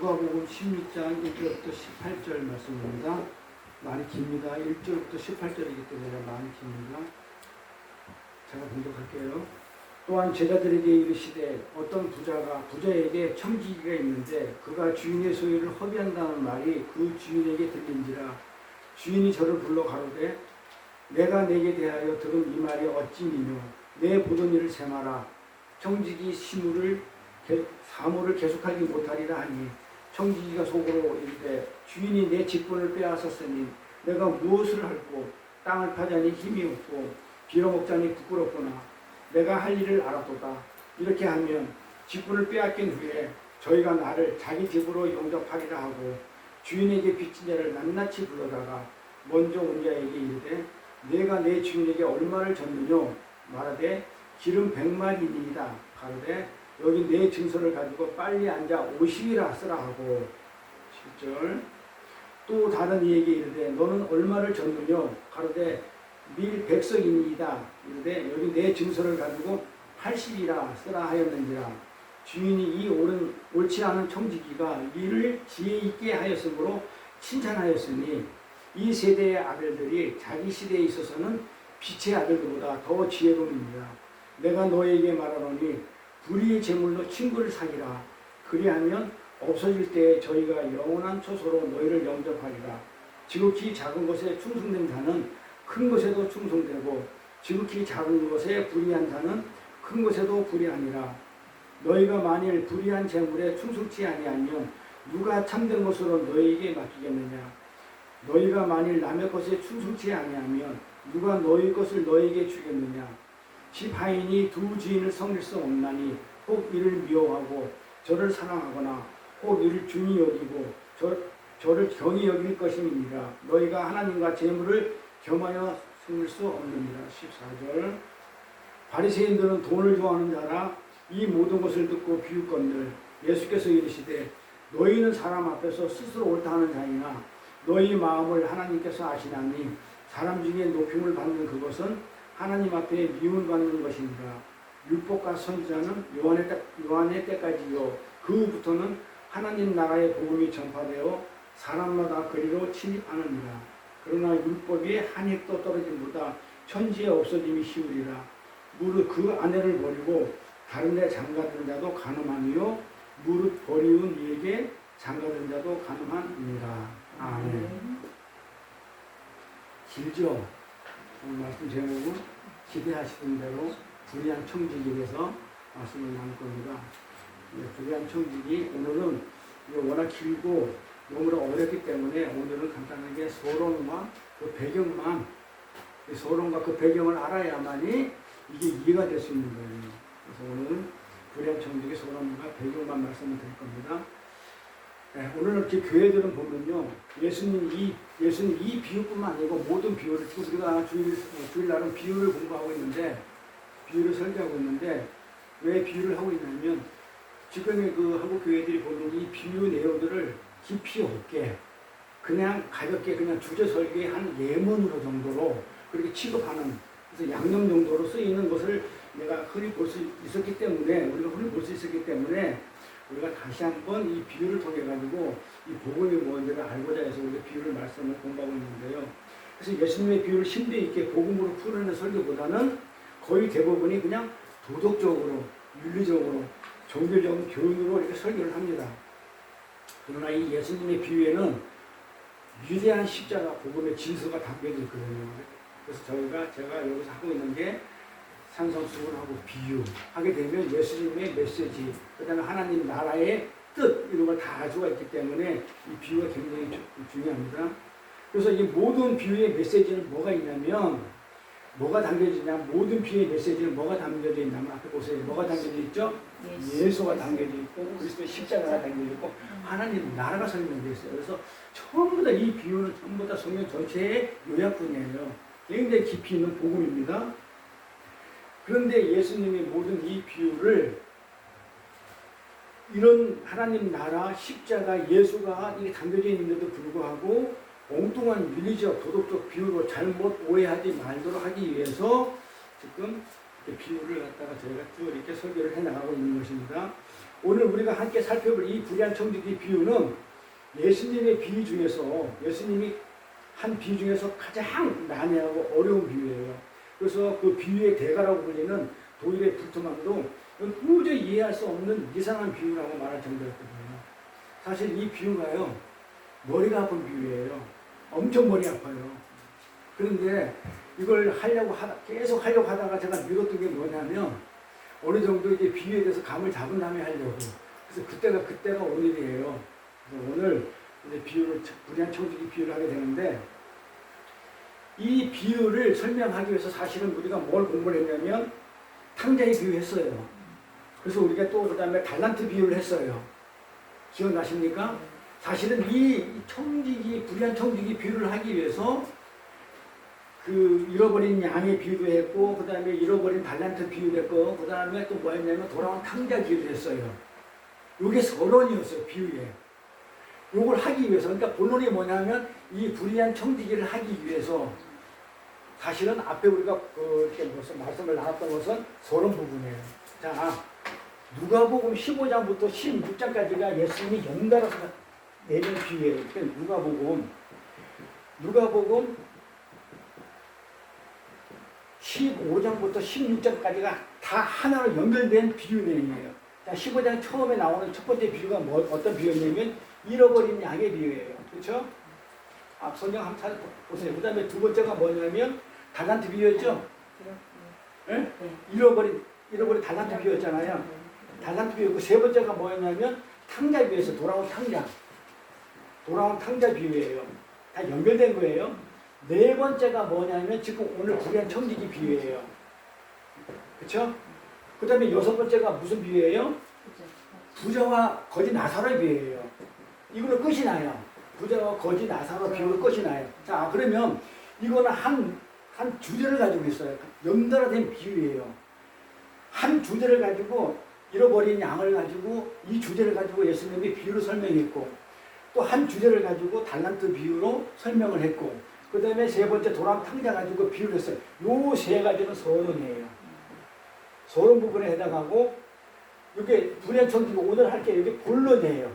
누가복음 16장 1절부터 18절 말씀입니다. 많이 깁니다. 1절부터 18절이기 때문에 많이 깁니다. 제가 봉독할게요. 또한 제자들에게 이르시되 어떤 부자에게 청지기가 있는데 그가 주인의 소유를 허비한다는 말이 그 주인에게 들린지라. 주인이 저를 불러 가로되 내가 내게 대하여 들은 이 말이 어찌니뇨. 내 보던 일을 세마라. 청지기 사모를 계속하지 못하리라 하니 청지기가 속으로 이르되 주인이 내 직분을 빼앗았으니 내가 무엇을 할꼬. 땅을 파자니 힘이 없고 빌어먹자니 부끄럽구나. 내가 할 일을 알았도다. 이렇게 하면 직분을 빼앗긴 후에 저희가 나를 자기 집으로 영접하리라 하고 주인에게 빚진 자를 낱낱이 불러다가 먼저 온 자에게 이르되 내가 내 주인에게 얼마를 졌느뇨. 말하되 기름 100마리니이다. 가로되 여기 내 증서를 가지고 빨리 앉아 50이라 쓰라 하고. 7절 또 다른 이에게 이르되 너는 얼마를 졌느뇨. 가로되 밀 100석이니이다. 이르되 여기 내 증서를 가지고 80이라 쓰라 하였는지라. 주인이 이 옳지 않은 청지기가 이를 지혜 있게 하였으므로 칭찬하였으니 이 세대의 아들들이 자기 시대에 있어서는 빛의 아들들보다 더 지혜로우니라. 내가 너에게 말하노니 불의의 제물로 친구를 사귀라. 그리하면 없어질 때에 저희가 영원한 초소로 너희를 영접하리라. 지극히 작은 것에 충성된 자는 큰 것에도 충성되고 지극히 작은 것에 불의한 자는 큰 것에도 불의하니라. 너희가 만일 불의한 제물에 충성치 아니하면 누가 참된 것으로 너희에게 맡기겠느냐. 너희가 만일 남의 것에 충성치 아니하면 누가 너희 것을 너희에게 주겠느냐. 집 하인이 두 주인을 섬길 수 없나니 혹 이를 미워하고 저를 사랑하거나 혹 이를 중히 여기고 저를 경히 여길 것임이니라. 너희가 하나님과 재물을 겸하여 섬길 수 없느니라. 14절 바리새인들은 돈을 좋아하는 자라 이 모든 것을 듣고 비웃건들 예수께서 이르시되 너희는 사람 앞에서 스스로 옳다 하는 자이나 너희 마음을 하나님께서 아시나니 사람 중에 높임을 받는 그것은 하나님 앞에 미움을 받는 것이니라. 율법과 선지자는 요한의 때까지요 그후부터는 하나님 나라의 복음이 전파되어 사람마다 그리로 침입하느니라. 그러나 율법이 한 획도 떨어짐보다 천지에 없어짐이 쉬우리라. 무릇 그 아내를 버리고 다른 데 장가든 자도 가늠하니요 무릇 버리운 이에게 장가든 자도 가늠하니라. 아멘. 길죠? 오늘 말씀 제목은 기대하시던 대로 불의한 청지기에 대해서 말씀을 나눌 겁니다. 불의한 청지기 오늘은 워낙 길고 너무나 어렵기 때문에 오늘은 간단하게 서론과 그 배경만 서론과 그 배경을 알아야만이 이게 이해가 될 수 있는 거예요. 그래서 오늘은 불의한 청지기 서론과 배경만 말씀을 드릴 겁니다. 네, 오늘 이렇게 교회들은 보면요, 예수님 이 비유뿐만 아니고 모든 비유를 지금 우리가 주일날은 비유를 공부하고 있는데 비유를 설교하고 있는데 왜 비유를 하고 있냐면 지금의 그 한국 교회들이 보는 이 비유 내용들을 깊이 없게 그냥 가볍게 그냥 주제 설교의 한 예문으로 정도로 그렇게 취급하는 그래서 양념 정도로 쓰이는 것을 내가 흔히 볼 수 있었기 때문에 우리가 다시 한번 이 비유를 통해 가지고 이 복음이 뭔지를 알고자 해서 우리가 비유를 말씀을 공부하고 있는데요. 그래서 예수님의 비유를 심도 있게 복음으로 풀어내는 설교보다는 거의 대부분이 그냥 도덕적으로, 윤리적으로, 종교적인 교훈으로 이렇게 설교를 합니다. 그러나 이 예수님의 비유에는 위대한 십자가 복음의 진서가 담겨져 있거든요. 그래서 제가 여기서 하고 있는 게 산성수훈하고 비유하게 되면 예수님의 메시지, 그 다음에 하나님 나라의 뜻 이런 걸 다 가지고 있기 때문에 이 비유가 굉장히 중요합니다. 그래서 이 모든 비유의 메시지는 뭐가 있냐면 뭐가 담겨지냐 모든 비유의 메시지는 뭐가 담겨져 있냐면 앞에 보세요. 뭐가 담겨져 있죠? 예수가 담겨져 있고 그리스도의 십자가가 담겨져 있고 하나님 나라가 설명되어 있어요. 그래서 전부 다 이 비유는 전부 다 성경 전체의 요약분이에요. 굉장히 깊이 있는 복음입니다. 그런데 예수님이 모든 이 비유를 이런 하나님 나라, 십자가, 예수가 이게 담겨져 있는데도 불구하고 엉뚱한 윤리적, 도덕적 비유로 잘못 오해하지 말도록 하기 위해서 지금 비유를 갖다가 저희가 쭉 이렇게 설교를 해나가고 있는 것입니다. 오늘 우리가 함께 살펴볼 이 불의한 청지기 비유는 예수님의 비유 중에서 예수님이 한 비유 중에서 가장 난해하고 어려운 비유예요. 그래서 그 비유의 대가라고 불리는 도일의 불투만도 도저히 이해할 수 없는 이상한 비유라고 말할 정도였거든요. 사실 이 비유가요, 머리가 아픈 비유예요. 엄청 머리 아파요. 그런데 이걸 계속 하려고 하다가 제가 미뤘던 게 뭐냐면, 어느 정도 이제 비유에 대해서 감을 잡은 다음에 하려고. 그래서 그때가 오늘이에요. 그래서 오늘 이제 불의한 청지기 비유를 하게 되는데, 이 비유를 설명하기 위해서 사실은 우리가 뭘 공부를 했냐면, 탕자의 비유 했어요. 그래서 우리가 또 그 다음에 달란트 비유를 했어요. 기억나십니까? 사실은 이 불의한 청지기 비유를 하기 위해서 그 잃어버린 양의 비유도 했고, 그 다음에 잃어버린 달란트 비유도 했고, 그 다음에 또 뭐였냐면 돌아온 탕자 비유를 했어요. 이게 서론이었어요, 비유에. 이걸 하기 위해서, 그러니까 본론이 뭐냐면 이 불의한 청지기를 하기 위해서 사실은 앞에 우리가 이렇게 말씀을 나눴던 것은 서론 부분이에요. 자, 누가복음 15장부터 16장까지가 예수님이 연달아서 내린 비유예요. 그러니까 누가복음 15장부터 16장까지가 다 하나로 연결된 비유 내용이에요. 자, 15장 처음에 나오는 첫 번째 비유가 어떤 비유냐면 잃어버린 양의 비유예요. 그렇죠? 성경 한번 찾아보세요. 그 다음에 두 번째가 뭐냐면 달란트 비유였죠? 네? 잃어버린 달란트 비유였잖아요. 달란트 비유. 세 번째가 뭐였냐면 탕자 비유에서 돌아온 탕자 비유예요. 다 연결된 거예요. 네 번째가 뭐냐면 지금 오늘 불의한 청지기 비유예요. 그렇죠? 그 다음에 여섯 번째가 무슨 비유예요? 부자와 거지 나사로의 비유예요. 이걸로 끝이 나요. 부자와 거지 나사로 비유로 끝이 나요. 자, 그러면 이거는 한 주제를 가지고 있어요. 연달아 된 비유예요. 한 주제를 가지고 잃어버린 양을 가지고 이 주제를 가지고 예수님이 비유로 설명했고, 또 한 주제를 가지고 달란트 비유로 설명을 했고, 그 다음에 세 번째 돌아온 탕자 가지고 비유를 했어요. 요 세 가지는 서론이에요. 서론 부분에 해당하고, 이게 불의한 청지기 오늘 할 게 이게 본론이에요.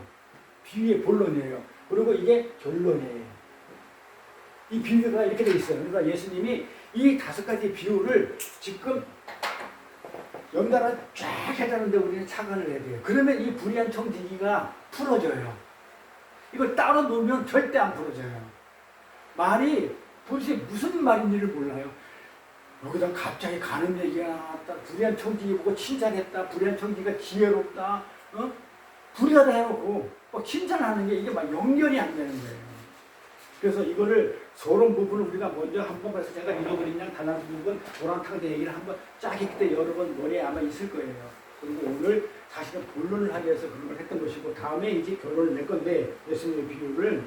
비유의 본론이에요. 그리고 이게 결론이에요. 이 비유가 이렇게 돼 있어요. 그러니까 예수님이 이 다섯 가지 비유를 지금 연달아 쫙 해자는데 우리는 착안을 해야 돼요. 그러면 이 불의한 청지기가 풀어져요. 이걸 따로 놓으면 절대 안 풀어져요. 말이 도대체 무슨 말인지를 몰라요. 여기다 갑자기 가는 얘기가 나왔다. 불의한 청지기 보고 칭찬했다. 불의한 청지기가 지혜롭다. 불의하다 해놓고 막 칭찬하는 게 이게 막 연결이 안 되는 거예요. 그래서 이거를 서론 부분을 우리가 먼저 한번 봐서 제가 잃어버린 양 달란트 부분 도랑탕자 얘기를 한번 쫙 했기 때문에 여러 번 머리에 아마 있을 거예요. 그리고 오늘 사실은 본론을 하기 위해서 그런 걸 했던 것이고, 다음에 이제 결론을 낼 건데, 예수님의 비유를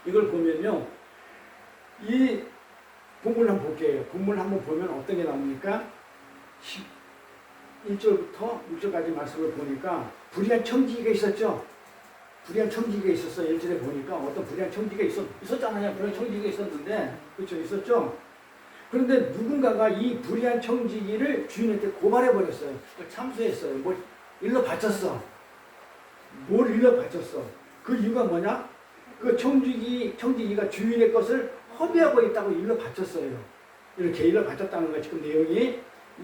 이걸 보면요, 이 본문을 한번 볼게요. 본문을 한번 보면 어떤 게 나옵니까? 1절부터 6절까지 말씀을 보니까 불의한 청지기가 있었죠. 불의한 청지기가 있었어요. 1절에 보니까 어떤 불의한 청지기가 있었잖아요. 불의한 청지기가 있었는데, 그렇죠, 있었죠. 그런데 누군가가 이 불의한 청지기를 주인한테 고발해버렸어요. 참수했어요. 뭘 일러 바쳤어. 뭘 일러 바쳤어. 그 이유가 뭐냐? 그 청지기가 주인의 것을 허비하고 있다고 일러 바쳤어요. 이렇게 일러 바쳤다는 거 지금 내용이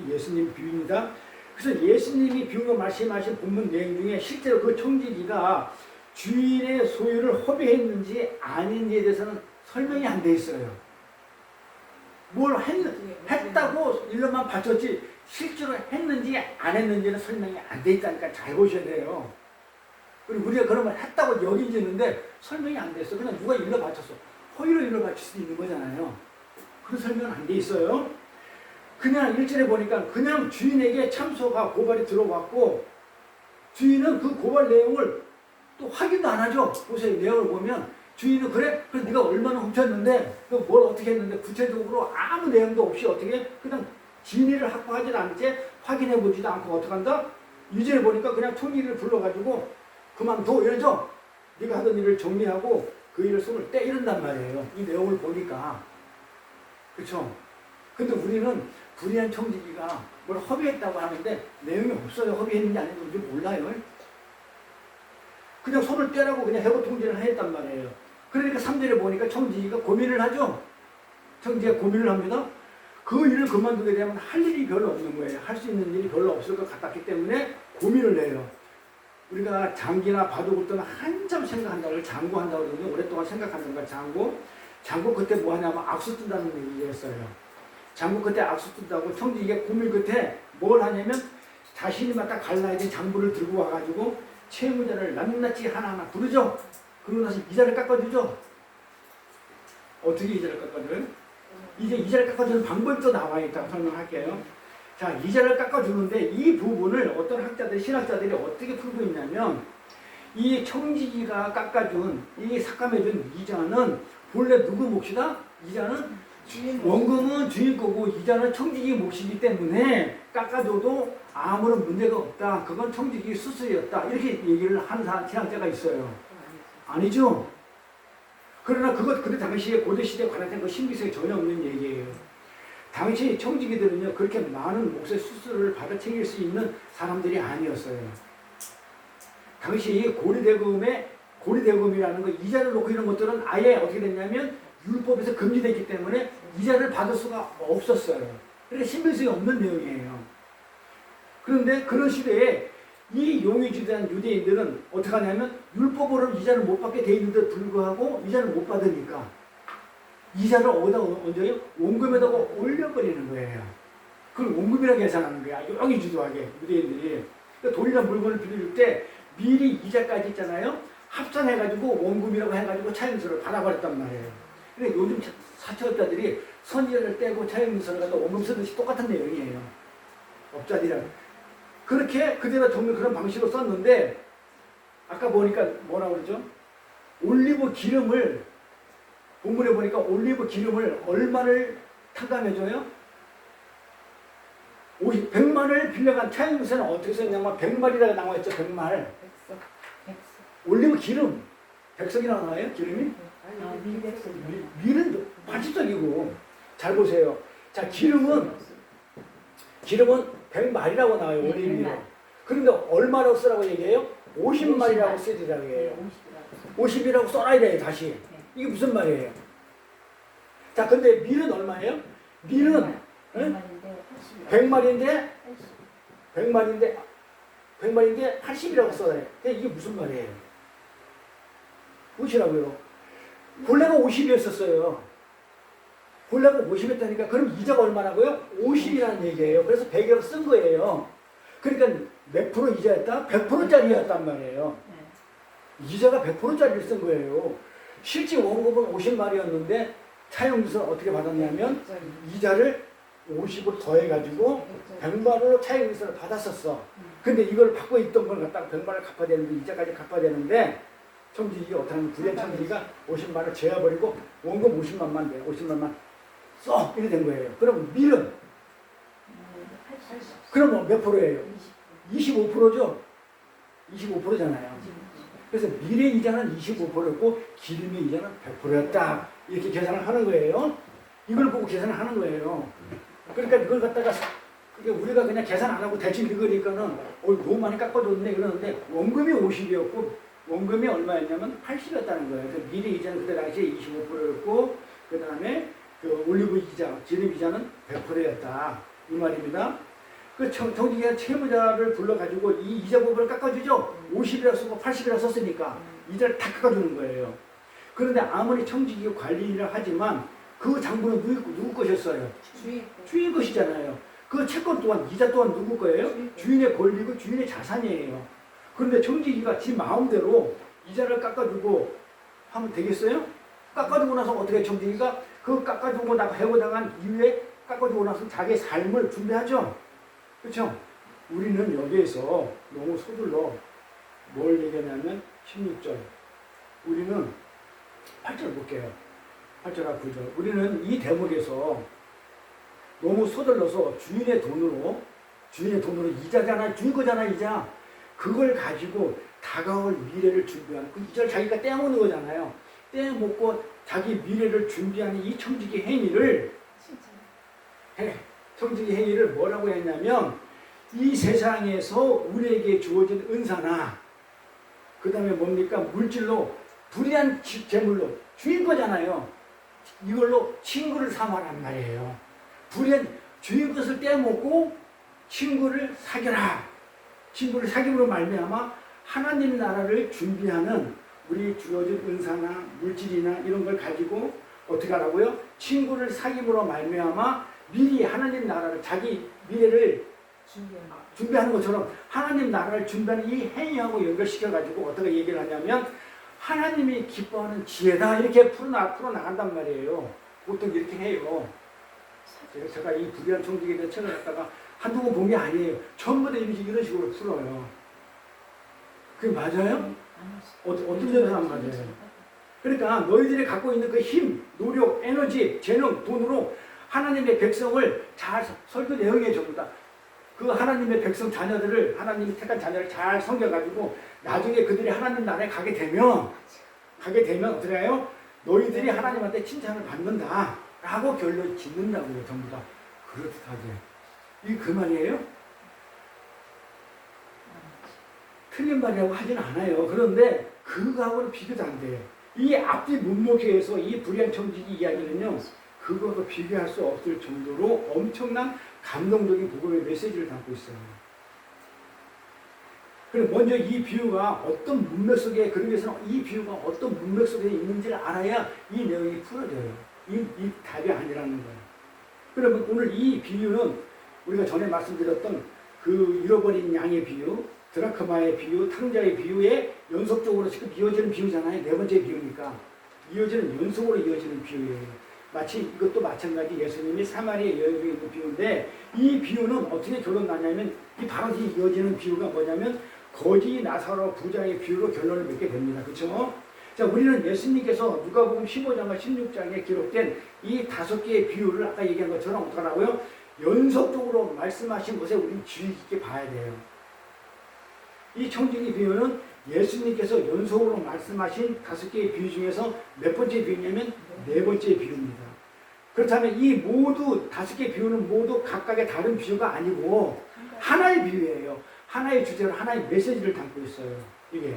예수님 비유입니다. 그래서 예수님이 비유로 말씀하신 본문 내용 중에 실제로 그 청지기가 주인의 소유를 허비했는지 아닌지에 대해서는 설명이 안 돼 있어요. 뭘 했다고 일러만 바쳤지 실제로 했는지 안 했는지는 설명이 안 돼 있다니까 잘 보셔야 돼요. 그리고 우리가 그러면 했다고 여기지는데 설명이 안 됐어. 그냥 누가 일러 바쳤어. 허위로 일러 바칠 수 있는 거잖아요. 그런 설명은 안 돼 있어요. 그냥 1절에 보니까 그냥 주인에게 참소가 고발이 들어왔고, 주인은 그 고발 내용을 또 확인도 안 하죠. 보세요. 내용을 보면 주인은 그래 네가 얼마나 훔쳤는데 뭘 어떻게 했는데 구체적으로 아무 내용도 없이 어떻게 그냥 진위를 확보하지 않지 확인해 보지도 않고 어떻게 한다? 2절에 보니까 그냥 총리를 불러가지고 그만둬 이러죠. 네가 하던 일을 정리하고 그 일을 손을 떼 이런단 말이에요. 이 내용을 보니까. 그렇죠? 근데 우리는 불의한 청지기가 뭘 허비했다고 하는데 내용이 없어요. 허비했는지 안 했는지 몰라요. 그냥 손을 떼라고 그냥 해고 통지를 했단 말이에요. 그러니까 3절에 보니까 청지기가 고민을 하죠. 청지기가 고민을 합니다. 그 일을 그만두게 되면 할 일이 별로 없는 거예요. 할 수 있는 일이 별로 없을 것 같았기 때문에 고민을 해요. 우리가 장기나 바둑을 뜨면 한참 생각한다고 장구한다고 그러면 오랫동안 생각하는 거야. 장구 그때 뭐 하냐면 악수 뜬다는 얘기였어요. 장구 그때 악수 뜬다고 청지기가 고민 끝에 뭘 하냐면 자신이 맞다 갈라야 된 장부를 들고 와가지고 채무자를 낱낱이 하나하나 부르죠. 그러고 나서 이자를 깎아주죠. 어떻게 이자를 깎아줘요? 이제 이자를 깎아주는 방법이 또 나와 있다고 설명할게요. 자, 이자를 깎아주는데 이 부분을 어떤 학자들, 신학자들이 어떻게 풀고 있냐면 이 청지기가 깎아준, 이 삭감해준 이자는 본래 누구 몫이다? 이자는 원금은 주인 거고 이자는 청지기 몫이기 때문에 깎아줘도 아무런 문제가 없다. 그건 청지기 수수였다. 이렇게 얘기를 하는 신학자가 있어요. 아니죠? 그러나 그때 당시에 고대시대에 관련된 그 신비성이 전혀 없는 얘기예요. 당시 청지기들은요, 그렇게 많은 몫의 수수를 받아 챙길 수 있는 사람들이 아니었어요. 당시 고리대금이라는 거, 이자를 놓고 이런 것들은 아예 어떻게 됐냐면 율법에서 금지됐기 때문에 이자를 받을 수가 없었어요. 그러니까 신빙성이 없는 내용이에요. 그런데 그런 시대에 이 용의주의한 유대인들은 어떻게 하냐면 율법으로 이자를 못 받게 돼 있는데도 불구하고 이자를 못 받으니까 이자를 어디다 얹어요? 원금에다가 올려버리는 거예요. 그걸 원금이라고 계산하는 거야. 용의주의하게 유대인들이. 그러니까 돈이나 물건을 빌려줄 때 미리 이자까지 있잖아요. 합산해가지고 원금이라고 해가지고 차임서를 받아버렸단 말이에요. 근데 요즘 사채업자들이 선이자를 떼고 차임서를 갖다 원금 쓰듯이 똑같은 내용이에요. 업자들이랑. 그렇게 그대로 정말 그런 방식으로 썼는데 아까 보니까 뭐라고 그러죠? 올리브 기름을 본문에 보니까 올리브 기름을 얼마를 탕감해줘요? 100만을 빌려간 차임서는 어떻게 썼냐면 100마리라고 나와있죠. 100말. 올리브 기름. 백석이라고 나와요? 기름이? 밀은 80석이고 잘 보세요. 자, 기름은 100마리라고 나와요. 올리브유. 그런데 얼마라고 쓰라고 얘기해요? 50마리라고 쓰리라고 해요. 50이라고 써놔야 돼요. 다시. 이게 무슨 말이에요? 자, 근데 밀은 얼마예요? 밀은 100마리인데 80이라고 써야 돼. 이게 무슨 말이에요? 무엇이라고요? 본래가 50이었었어요. 본래가 50이었다니까 그럼 이자가 얼마라고요? 50이라는 얘기예요. 그래서 100이라고 쓴 거예요. 그러니까 몇 프로 이자였다? 100%짜리였단 말이에요. 이자가 100%짜리를 쓴 거예요. 실제 원금은 50마리였는데 차용주서 어떻게 받았냐면 이자를 50을 더해가지고 100만으로 차용주서를 받았었어. 근데 이걸 받고 있던 걸 갖다가 100만을 갚아야 되는데 이자까지 갚아야 되는데 청지기가 어떻게 하면 부연 청지기가 50만을 재어버리고 원금 50만만 돼. 50만만 써! 이렇게 된 거예요. 그럼 밀은? 그럼 몇 프로예요? 25%죠? 25%잖아요. 그래서 밀의 이자는 25%였고 기름의 이자는 100%였다. 이렇게 계산을 하는 거예요. 이걸 보고 계산을 하는 거예요. 그러니까 이걸 갖다가 우리가 그냥 계산 안 하고 대충 읽으니까는 너무 많이 깎아줬네 그러는데 원금이 50이었고 원금이 얼마였냐면 80이었다는 거예요. 그래서 밀의 이자는 그때 당시에 25%였고 그 다음에 그 올리브 이자, 기름 이자는 100%였다. 이 말입니다. 그 청지기가 채무자를 불러가지고 이 이자 부분을 깎아주죠. 50이라 쓰고 80이라 썼으니까 이자를 다 깎아주는 거예요. 그런데 아무리 청지기가 관리를 하지만 그 장부는 누구 것이었어요? 주인 것이잖아요. 그 채권 또한 이자 또한 누구 거예요? 주인의 권리고 주인의 자산이에요. 그런데 청지기가 지 마음대로 이자를 깎아주고 하면 되겠어요? 깎아주고 나서 어떻게 청지기가 그 깎아주고 해고당한 이후에 깎아주고 나서 자기의 삶을 준비하죠. 그렇죠? 우리는 여기에서 너무 서둘러 뭘 얘기하냐면 16절. 우리는 8절 볼게요. 8절과 9절. 우리는 이 대목에서 너무 서둘러서 주인의 돈으로 이자잖아. 주인 거잖아, 이자. 그걸 가지고 다가올 미래를 준비하는 그 이자를 자기가 떼어먹는 거잖아요. 떼어먹고 자기 미래를 준비하는 이 청지기 행위를 청지기 행위를 뭐라고 했냐면 이 세상에서 우리에게 주어진 은사나 그 다음에 뭡니까? 물질로 불의한 재물로 주인 거잖아요. 이걸로 친구를 삼아란 말이에요. 불의한 주인 것을 떼먹고 친구를 사귀라. 친구를 사귐으로 말미암아 하나님 나라를 준비하는 우리 주어진 은사나 물질이나 이런 걸 가지고 어떻게 하라고요? 친구를 사귐으로 말미암아 미리 하나님 나라를 자기 미래를 준비하는 것처럼 하나님 나라를 준비하는 이 행위하고 연결시켜가지고 어떻게 얘기를 하냐면 하나님이 기뻐하는 지혜다 이렇게 풀어나간단 말이에요. 보통 이렇게 해요. 제가 이 불의한 청지기에 대한 책을 갖다가 한두 번 본 게 아니에요. 전부 다 이런 식으로 풀어요. 그게 맞아요? 어떤 점에서 안 맞아요? 그러니까 너희들이 갖고 있는 그 힘, 노력, 에너지, 재능, 돈으로 하나님의 백성을 잘 설교 내용에 전부 다 그 하나님의 백성 자녀들을 하나님이 택한 자녀를 잘 섬겨가지고 나중에 그들이 하나님 나라에 가게 되면 어떻게 해요? 너희들이 하나님한테 칭찬을 받는다 라고 결론 짓는다고요. 전부 다 그렇듯하게. 이게 그 말이에요? 틀린 말이라고 하진 않아요. 그런데 그거하고는 비교도 안 돼요. 이 앞뒤 문목회에서 이 불의한 청지기 이야기는요, 그거하고 비교할 수 없을 정도로 엄청난 감동적인 복음의 메시지를 담고 있어요. 그리고 먼저 이 비유가 어떤 문맥 속에, 그러기 위해서는 이 비유가 어떤 문맥 속에 있는지를 알아야 이 내용이 풀어져요. 이 답이 아니라는 거예요. 그러면 오늘 이 비유는 우리가 전에 말씀드렸던 그 잃어버린 양의 비유, 드라크마의 비유, 탕자의 비유에 연속적으로 지금 이어지는 비유잖아요. 네 번째 비유니까. 연속으로 이어지는 비유예요. 마치 이것도 마찬가지 예수님이 사마리아 여인 중에 있는 비유인데 이 비유는 어떻게 결론 나냐면 이 바로 이 이어지는 비유가 뭐냐면 거지 나사로 부자의 비유로 결론을 맺게 됩니다. 그렇죠? 자, 우리는 예수님께서 누가복음 15장과 16장에 기록된 이 5개의 비유를 아까 얘기한 것처럼 어떡하라고요? 연속적으로 말씀하신 것에 우리는 주의 깊게 봐야 돼요. 이 청지기 비유는 예수님께서 연속으로 말씀하신 5개의 비유 중에서 몇 번째 비유냐면 4번째 비유입니다. 그렇다면 이 모두 5개의 비유는 모두 각각의 다른 비유가 아니고 하나의 비유예요. 하나의 주제로 하나의 메시지를 담고 있어요. 이게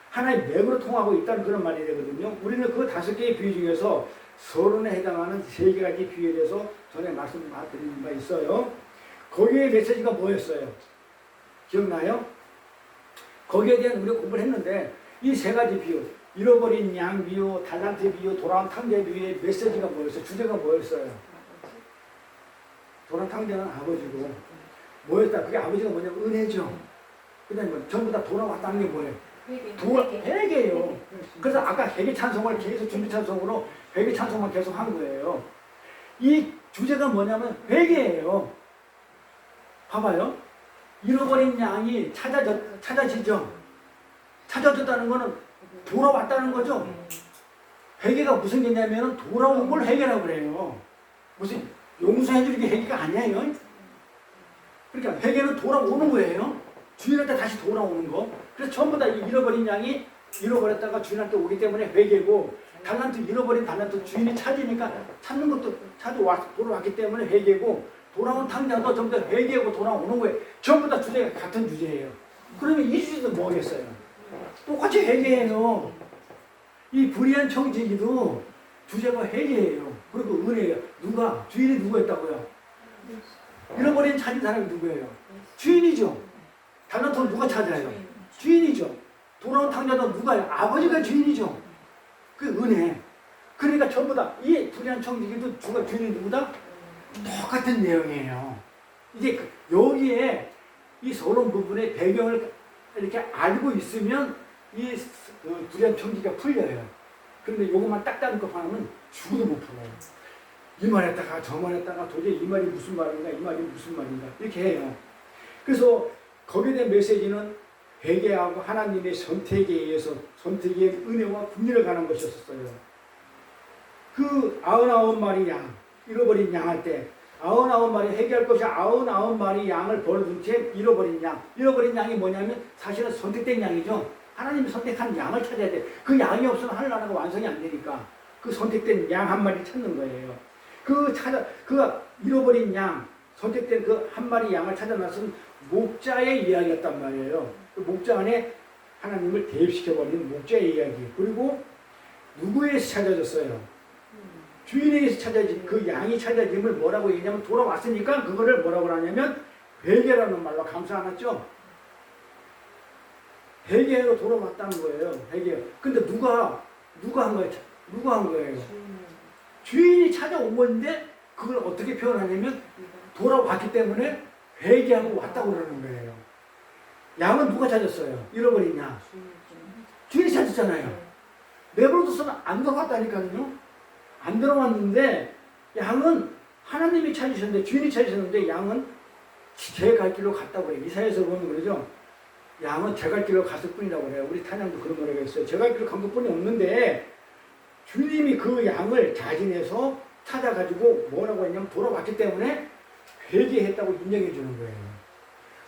하나의 맥으로 통하고 있다는 그런 말이 되거든요. 우리는 그 5개의 비유 중에서 서론에 해당하는 3가지 비유에 대해서 전에 말씀드린 바 있어요. 거기에 메시지가 뭐였어요? 기억나요? 거기에 대한 우리가 공부를 했는데 이 3가지 비유, 잃어버린 양 비유, 달란트 비유, 돌아온 탕자 비유의 메시지가 뭐였어요? 주제가 뭐였어요? 돌아온 탕자는 아버지고 뭐였다? 그게 아버지가 뭐냐면 은혜죠. 그 다음에 뭐 전부 다 돌아왔다는 게 뭐예요? 회개예요. 그래서 아까 회개 찬송을 계속 준비 찬송으로 회개 찬송만 계속 한 거예요. 이 주제가 뭐냐면 회개예요. 봐봐요. 잃어버린 양이 찾아지죠. 찾아졌다는 거는 돌아왔다는 거죠. 회개가 무슨 개냐면 돌아온 걸 회개라고 그래요. 무슨 용서해주는 게 회개가 아니에요. 그러니까 회개는 돌아오는 거예요. 주인한테 다시 돌아오는 거. 그래서 전부 다 잃어버린 양이 잃어버렸다가 주인한테 오기 때문에 회개고, 달란트 잃어버린 달란트 주인이 찾으니까 찾는 것도 돌아왔기 때문에 회개고, 돌아온 탕자도 전부 다 회개하고 돌아오는 거예요. 전부 다 주제가 같은 주제예요. 그러면 이 주제도 뭐겠어요? 똑같이 회개해요. 이 불의한 청지기도 주제가 회개예요. 그리고 은혜예요. 누가? 주인이 누구였다고요? 잃어버린 찾은 사람이 누구예요? 주인이죠. 달란트는 누가 찾아요? 주인이죠. 돌아온 탕자도 누가요? 아버지가 주인이죠. 그 은혜. 그러니까 전부 다 이 불의한 청지기도 주인이 누구다? 똑같은 내용이에요. 이제 여기에 이 서론 부분의 배경을 이렇게 알고 있으면 이 불의한 청지기가 풀려요. 그런데 이것만 딱 다른 것 하면 죽어도 못 풀어요. 이 말 했다가 저 말 했다가 도저히 이 말이 무슨 말인가 이 말이 무슨 말인가 이렇게 해요. 그래서 거기에 대한 메시지는 회개하고 하나님의 선택에 의해서 선택의 은혜와 긍휼을 가는 것이었어요. 그 99마리 양, 잃어버린 양 할 때 99마리 회개할 것이 99마리 양을 버려둔 채 잃어버린 양. 잃어버린 양이 뭐냐면 사실은 선택된 양이죠. 하나님이 선택한 양을 찾아야 돼. 그 양이 없으면 하늘나라가 완성이 안 되니까 그 선택된 양 한 마리 찾는 거예요. 그 잃어버린 양, 선택된 그 한 마리 양을 찾아 나선 목자의 이야기였단 말이에요. 그 목자 안에 하나님을 대입시켜버린 목자의 이야기. 그리고 누구에게서 찾아졌어요? 주인에게서 찾아진 그 양이 찾아짐을 뭐라고 얘기하냐면 돌아왔으니까 그거를 뭐라고 하냐면 회개라는 말로 감사하죠. 회개로 돌아왔다는 거예요. 회개. 근데 누가 한 거예요? 누가 한 거예요? 주인이 찾아온 건데 그걸 어떻게 표현하냐면 돌아왔기 때문에 회개하고 왔다고 그러는 거예요. 양은 누가 찾았어요? 잃어버린 양. 주인이 찾았잖아요. 내버려둬서는 안 들어갔다니까요. 안 들어왔는데 양은 하나님이 찾으셨는데 주인이 찾으셨는데 양은 제 갈 길로 갔다고 그래요. 이사야서 보면 그러죠. 양은 제 갈 길로 갔을 뿐이라고 그래요. 우리 탄양도 그런 거라고 했어요. 제 갈 길로 간 것뿐이 없는데 주님이 그 양을 자진해서 찾아가지고 뭐라고 했냐면 돌아왔기 때문에 회개했다고 인정해 주는 거예요.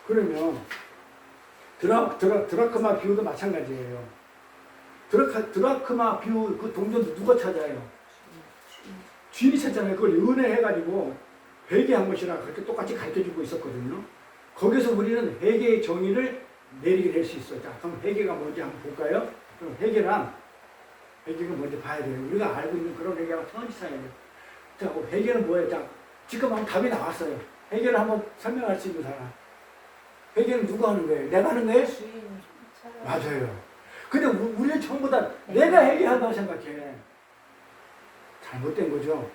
그러면 드라크마 비유도 마찬가지예요. 드라크마 비유 그 동전도 누가 찾아요? 주인이 찾잖아요. 그걸 은혜해가지고 회개한 것이라 그렇게 똑같이 가르쳐주고 있었거든요. 거기서 우리는 회개의 정의를 내리게 될 수 있어요. 자, 그럼 회개가 뭔지 한번 볼까요? 그럼 회개가 뭔지 봐야 돼요. 우리가 알고 있는 그런 회개가 천지사예요. 자, 회개는 뭐예요? 자, 지금 한번 답이 나왔어요. 회개를 한번 설명할 수 있는 사람. 회개는 누가 하는 거예요? 내가 하는 거예요? 맞아요. 근데 우리는 전부 다 내가 회개한다고 생각해. 잘못된 거죠.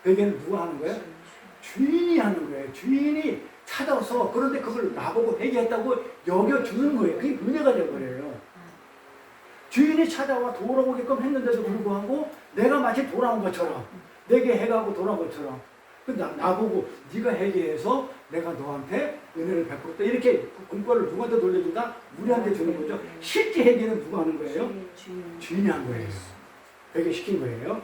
회개는 누가 하는 거예요? 주인이 하는 거예요. 주인이 찾아서 그런데 그걸 나보고 회개했다고 여겨주는 거예요. 그게 은혜가 되어버려요. 주인이 찾아와 돌아오게끔 했는데도 불구하고 내가 마치 돌아온 것처럼 내게 해가고 돌아온 것처럼 나보고 네가 회개해서 내가 너한테 은혜를 베풀었다. 이렇게 공과를 누구한테 돌려준다? 우리한테 주는 거죠. 실제 회개는 누가 하는 거예요? 주인이 한 거예요. 회개시킨 거예요.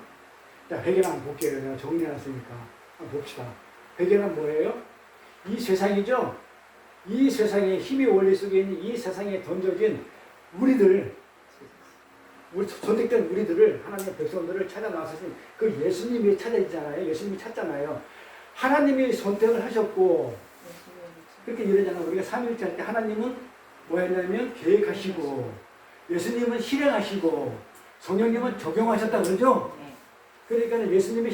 자, 회개를 한번 볼게요. 내가 정리해놨으니까 한번 봅시다. 회개는 뭐예요? 이 세상이죠. 이 세상의 힘의 원리 속에 있는 이 세상에 던져진 우리 선택된 우리들을 하나님의 백성들을 찾아 나서신 그 예수님이 찾아있잖아요. 예수님이 찾잖아요. 하나님이 선택을 하셨고 그렇게 이러잖아요. 우리가 삼위일체 할 때 하나님은 뭐 했냐면 계획하시고 예수님은 실행하시고 성령님은 적용하셨다 그러죠. 그러니까 예수님이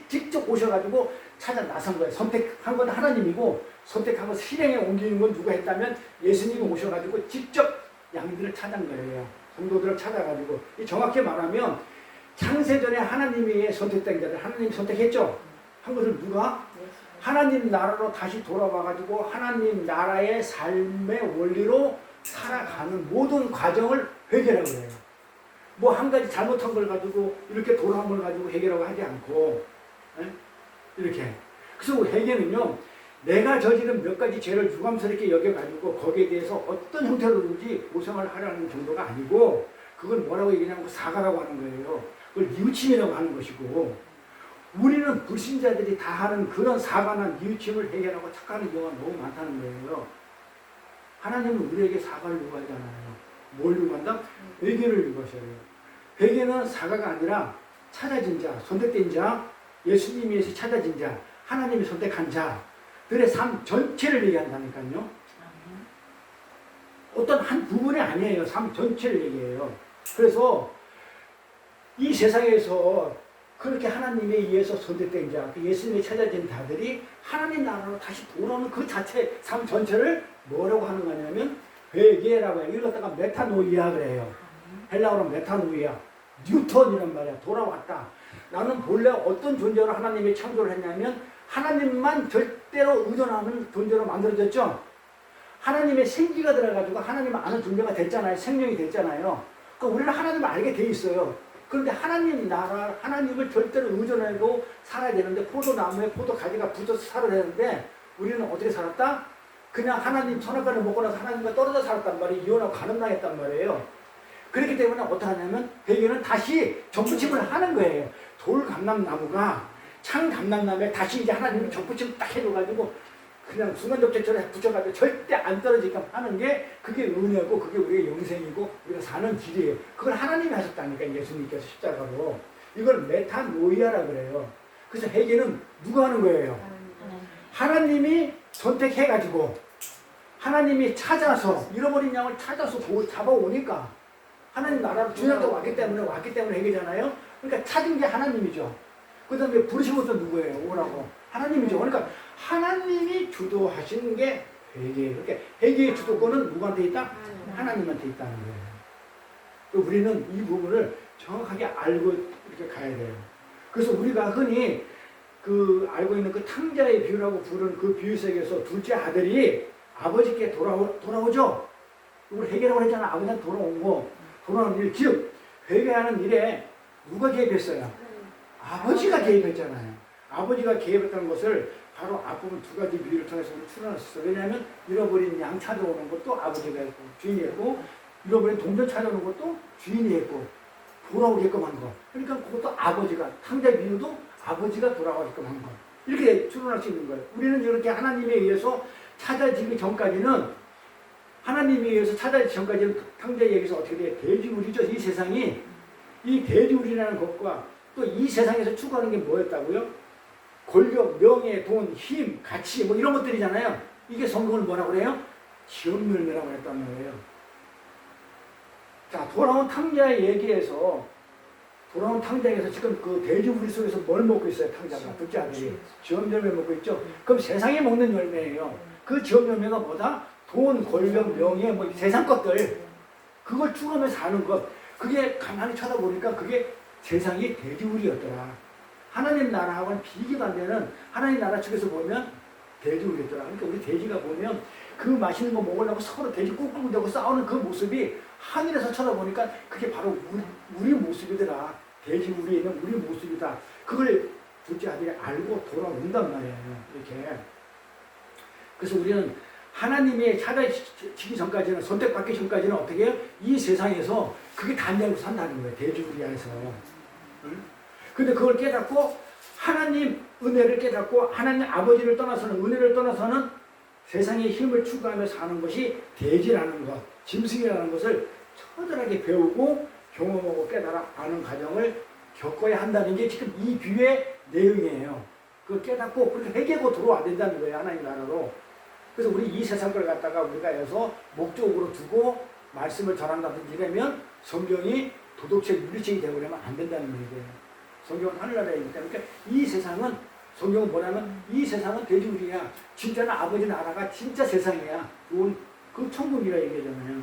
직접 오셔가지고 찾아 나선 거예요. 선택한 건 하나님이고 선택하고 실행에 옮기는 건 누가 했다면 예수님이 오셔가지고 직접 양들을 찾은 거예요. 성도들을 찾아가지고 정확히 말하면 창세전에 하나님이 선택된 자들 하나님이 선택했죠. 한 것을 누가? 하나님 나라로 다시 돌아와가지고 하나님 나라의 삶의 원리로 살아가는 모든 과정을 회개라고 해요. 뭐 한 가지 잘못한 걸 가지고 이렇게 돌아온 걸 가지고 회개라고 하지 않고 이렇게. 그래서 회개는요. 내가 저지른 몇 가지 죄를 유감스럽게 여겨가지고 거기에 대해서 어떤 형태로든지 보상을 하려는 정도가 아니고 그걸 뭐라고 얘기하냐면 사과라고 하는 거예요. 그걸 뉘우침이라고 하는 것이고 우리는 불신자들이 다 하는 그런 사과나 뉘우침을 해결하고 착각하는 경우가 너무 많다는 거예요. 하나님은 우리에게 사과를 요구하잖아요. 뭘 요구한다? 회개를 요구하셔요. 회개는 사과가 아니라 찾아진 자, 선택된 자, 예수님이 위해서 찾아진 자, 하나님이 선택한 자들의 삶 전체를 얘기한다니까요. 어떤 한 부분이 아니에요. 삶 전체를 얘기해요. 그래서 이 세상에서 그렇게 하나님에 의해서 선택된 자, 그 예수님이 찾아진 자들이 하나님 나라로 다시 돌아오는 그 자체, 삶 전체를 뭐라고 하는 거냐면 회개라고 해요. 이걸 갖다가 메타노이아 그래요. 헬라어로 메타노이아. 뉴턴이란 말이야. 돌아왔다. 나는 본래 어떤 존재로 하나님이 창조를 했냐면 하나님만 절대로 의존하는 존재로 만들어졌죠. 하나님의 생기가 들어가지고 하나님을 아는 존재가 됐잖아요. 생명이 됐잖아요. 그러니까 우리는 하나님을 알게 돼 있어요. 그런데 하나님 나라, 하나님을 절대로 의존하고 살아야 되는데 포도나무에 포도가지가 붙어서 살아야 되는데 우리는 어떻게 살았다? 그냥 하나님 선악과를 먹고 나서 하나님과 떨어져 살았단 말이에요. 이혼하고 가늠당했단 말이에요. 그렇기 때문에 어떻게 하냐면 회개는 다시 접붙임을 하는 거예요. 돌감람나무가 창감람나무에 다시 이제 하나님이 접붙임 딱 해줘가지고 그냥 순간접착처럼 붙여가지고 절대 안 떨어지게끔 하는 게 그게 은혜고 그게 우리의 영생이고 우리가 사는 길이에요. 그걸 하나님이 하셨다니까 예수님께서 십자가로. 이걸 메타노이아라 그래요. 그래서 회개는 누가 하는 거예요? 하나님이 선택해가지고 하나님이 찾아서 잃어버린 양을 찾아서 잡아오니까 하나님 나라로 주님도 왔기 때문에 얘기잖아요. 그러니까 찾은 게 하나님이죠. 그 다음에 부르신 것도 누구예요? 오라고. 하나님이죠. 그러니까 하나님이 주도하시는 게 회개예요. 그러니까 회개의 주도권은 누구한테 있다? 하나님한테 있다는 거예요. 우리는 이 부분을 정확하게 알고 이렇게 가야 돼요. 그래서 우리가 흔히 알고 있는 그 탕자의 비유라고 부르는 그 비유 속에서 둘째 아들이 아버지께 돌아오죠. 이걸 회개라고 했잖아. 아버지한테 돌아오는 일, 즉 회개하는 일에 누가 개입했어요? 아버지가 개입했잖아요. 아버지가 개입했다는 것을 바로 앞부분 두 가지 비유를 통해서 추론할 수 있어요. 왜냐하면 잃어버린 양 찾아오는 것도 아버지가 했고 주인이 했고, 잃어버린 동전 찾아오는 것도 주인이 했고, 돌아오게끔 한 것. 그러니까 그것도 아버지가, 탕자 비유도 아버지가 돌아오게끔 한 것. 이렇게 추론할 수 있는 거예요. 우리는 이렇게 하나님에 의해서 찾아지기 전까지는, 탕자에 의해서 어떻게 돼요? 대지우리죠. 이 세상이. 이 대지우리라는 것과 또 이 세상에서 추구하는 게 뭐였다고요? 권력, 명예, 돈, 힘, 가치 뭐 이런 것들이잖아요. 이게 성경을 뭐라고 그래요? 지엄열매라고 했단 말이에요. 자, 돌아온 탕자의 얘기에서 지금 그 돼지우리 속에서 뭘 먹고 있어요? 탕자가. 둘째 아들이 지엄열매 먹고 있죠. 그럼 세상에 먹는 열매예요. 그 지엄열매가 뭐다? 돈, 권력, 명예 뭐 세상 것들, 그걸 추구하면서 사는 것. 그게 가만히 쳐다보니까 그게 세상이 돼지우리였더라. 하나님 나라하고는 비교가 안 되는, 하나님 나라 측에서 보면 돼지우리였더라. 그러니까 우리 돼지가 보면 그 맛있는 거 먹으려고 서로 돼지 꾹꾹 대고 싸우는 그 모습이 하늘에서 쳐다보니까 그게 바로 우리 모습이더라. 돼지우리에 있는 우리 모습이다. 그걸 둘째 아들이 알고 돌아온단 말이에요. 이렇게. 그래서 우리는 하나님이 찾아지기 전까지는, 선택받기 전까지는 어떻게 해요? 이 세상에서 그게 단절로 산다는 거예요. 돼지우리 안에서. 근데 그걸 깨닫고 하나님 은혜를 깨닫고 하나님 아버지를 떠나서는, 은혜를 떠나서는 세상의 힘을 추구하며 사는 것이 돼지라는 것, 짐승이라는 것을 처절하게 배우고 경험하고 깨달아 아는 과정을 겪어야 한다는 게 지금 이 비유의 내용이에요. 그걸 깨닫고 그렇게 회개하고 들어와야 된다는 거예요. 하나님 나라로. 그래서 우리 이 세상 걸 갖다가 우리가 해서 목적으로 두고 말씀을 전한다든지 이러면 성경이 도덕책, 윤리책이 되고 안 된다는 얘기예요. 성경은 하늘나라이니까. 그러니까 이 세상은, 성경은 뭐냐면 이 세상은 돼지우리야. 진짜는 아버지 나라가 진짜 세상이야. 그건 그 천국이라 얘기하잖아요.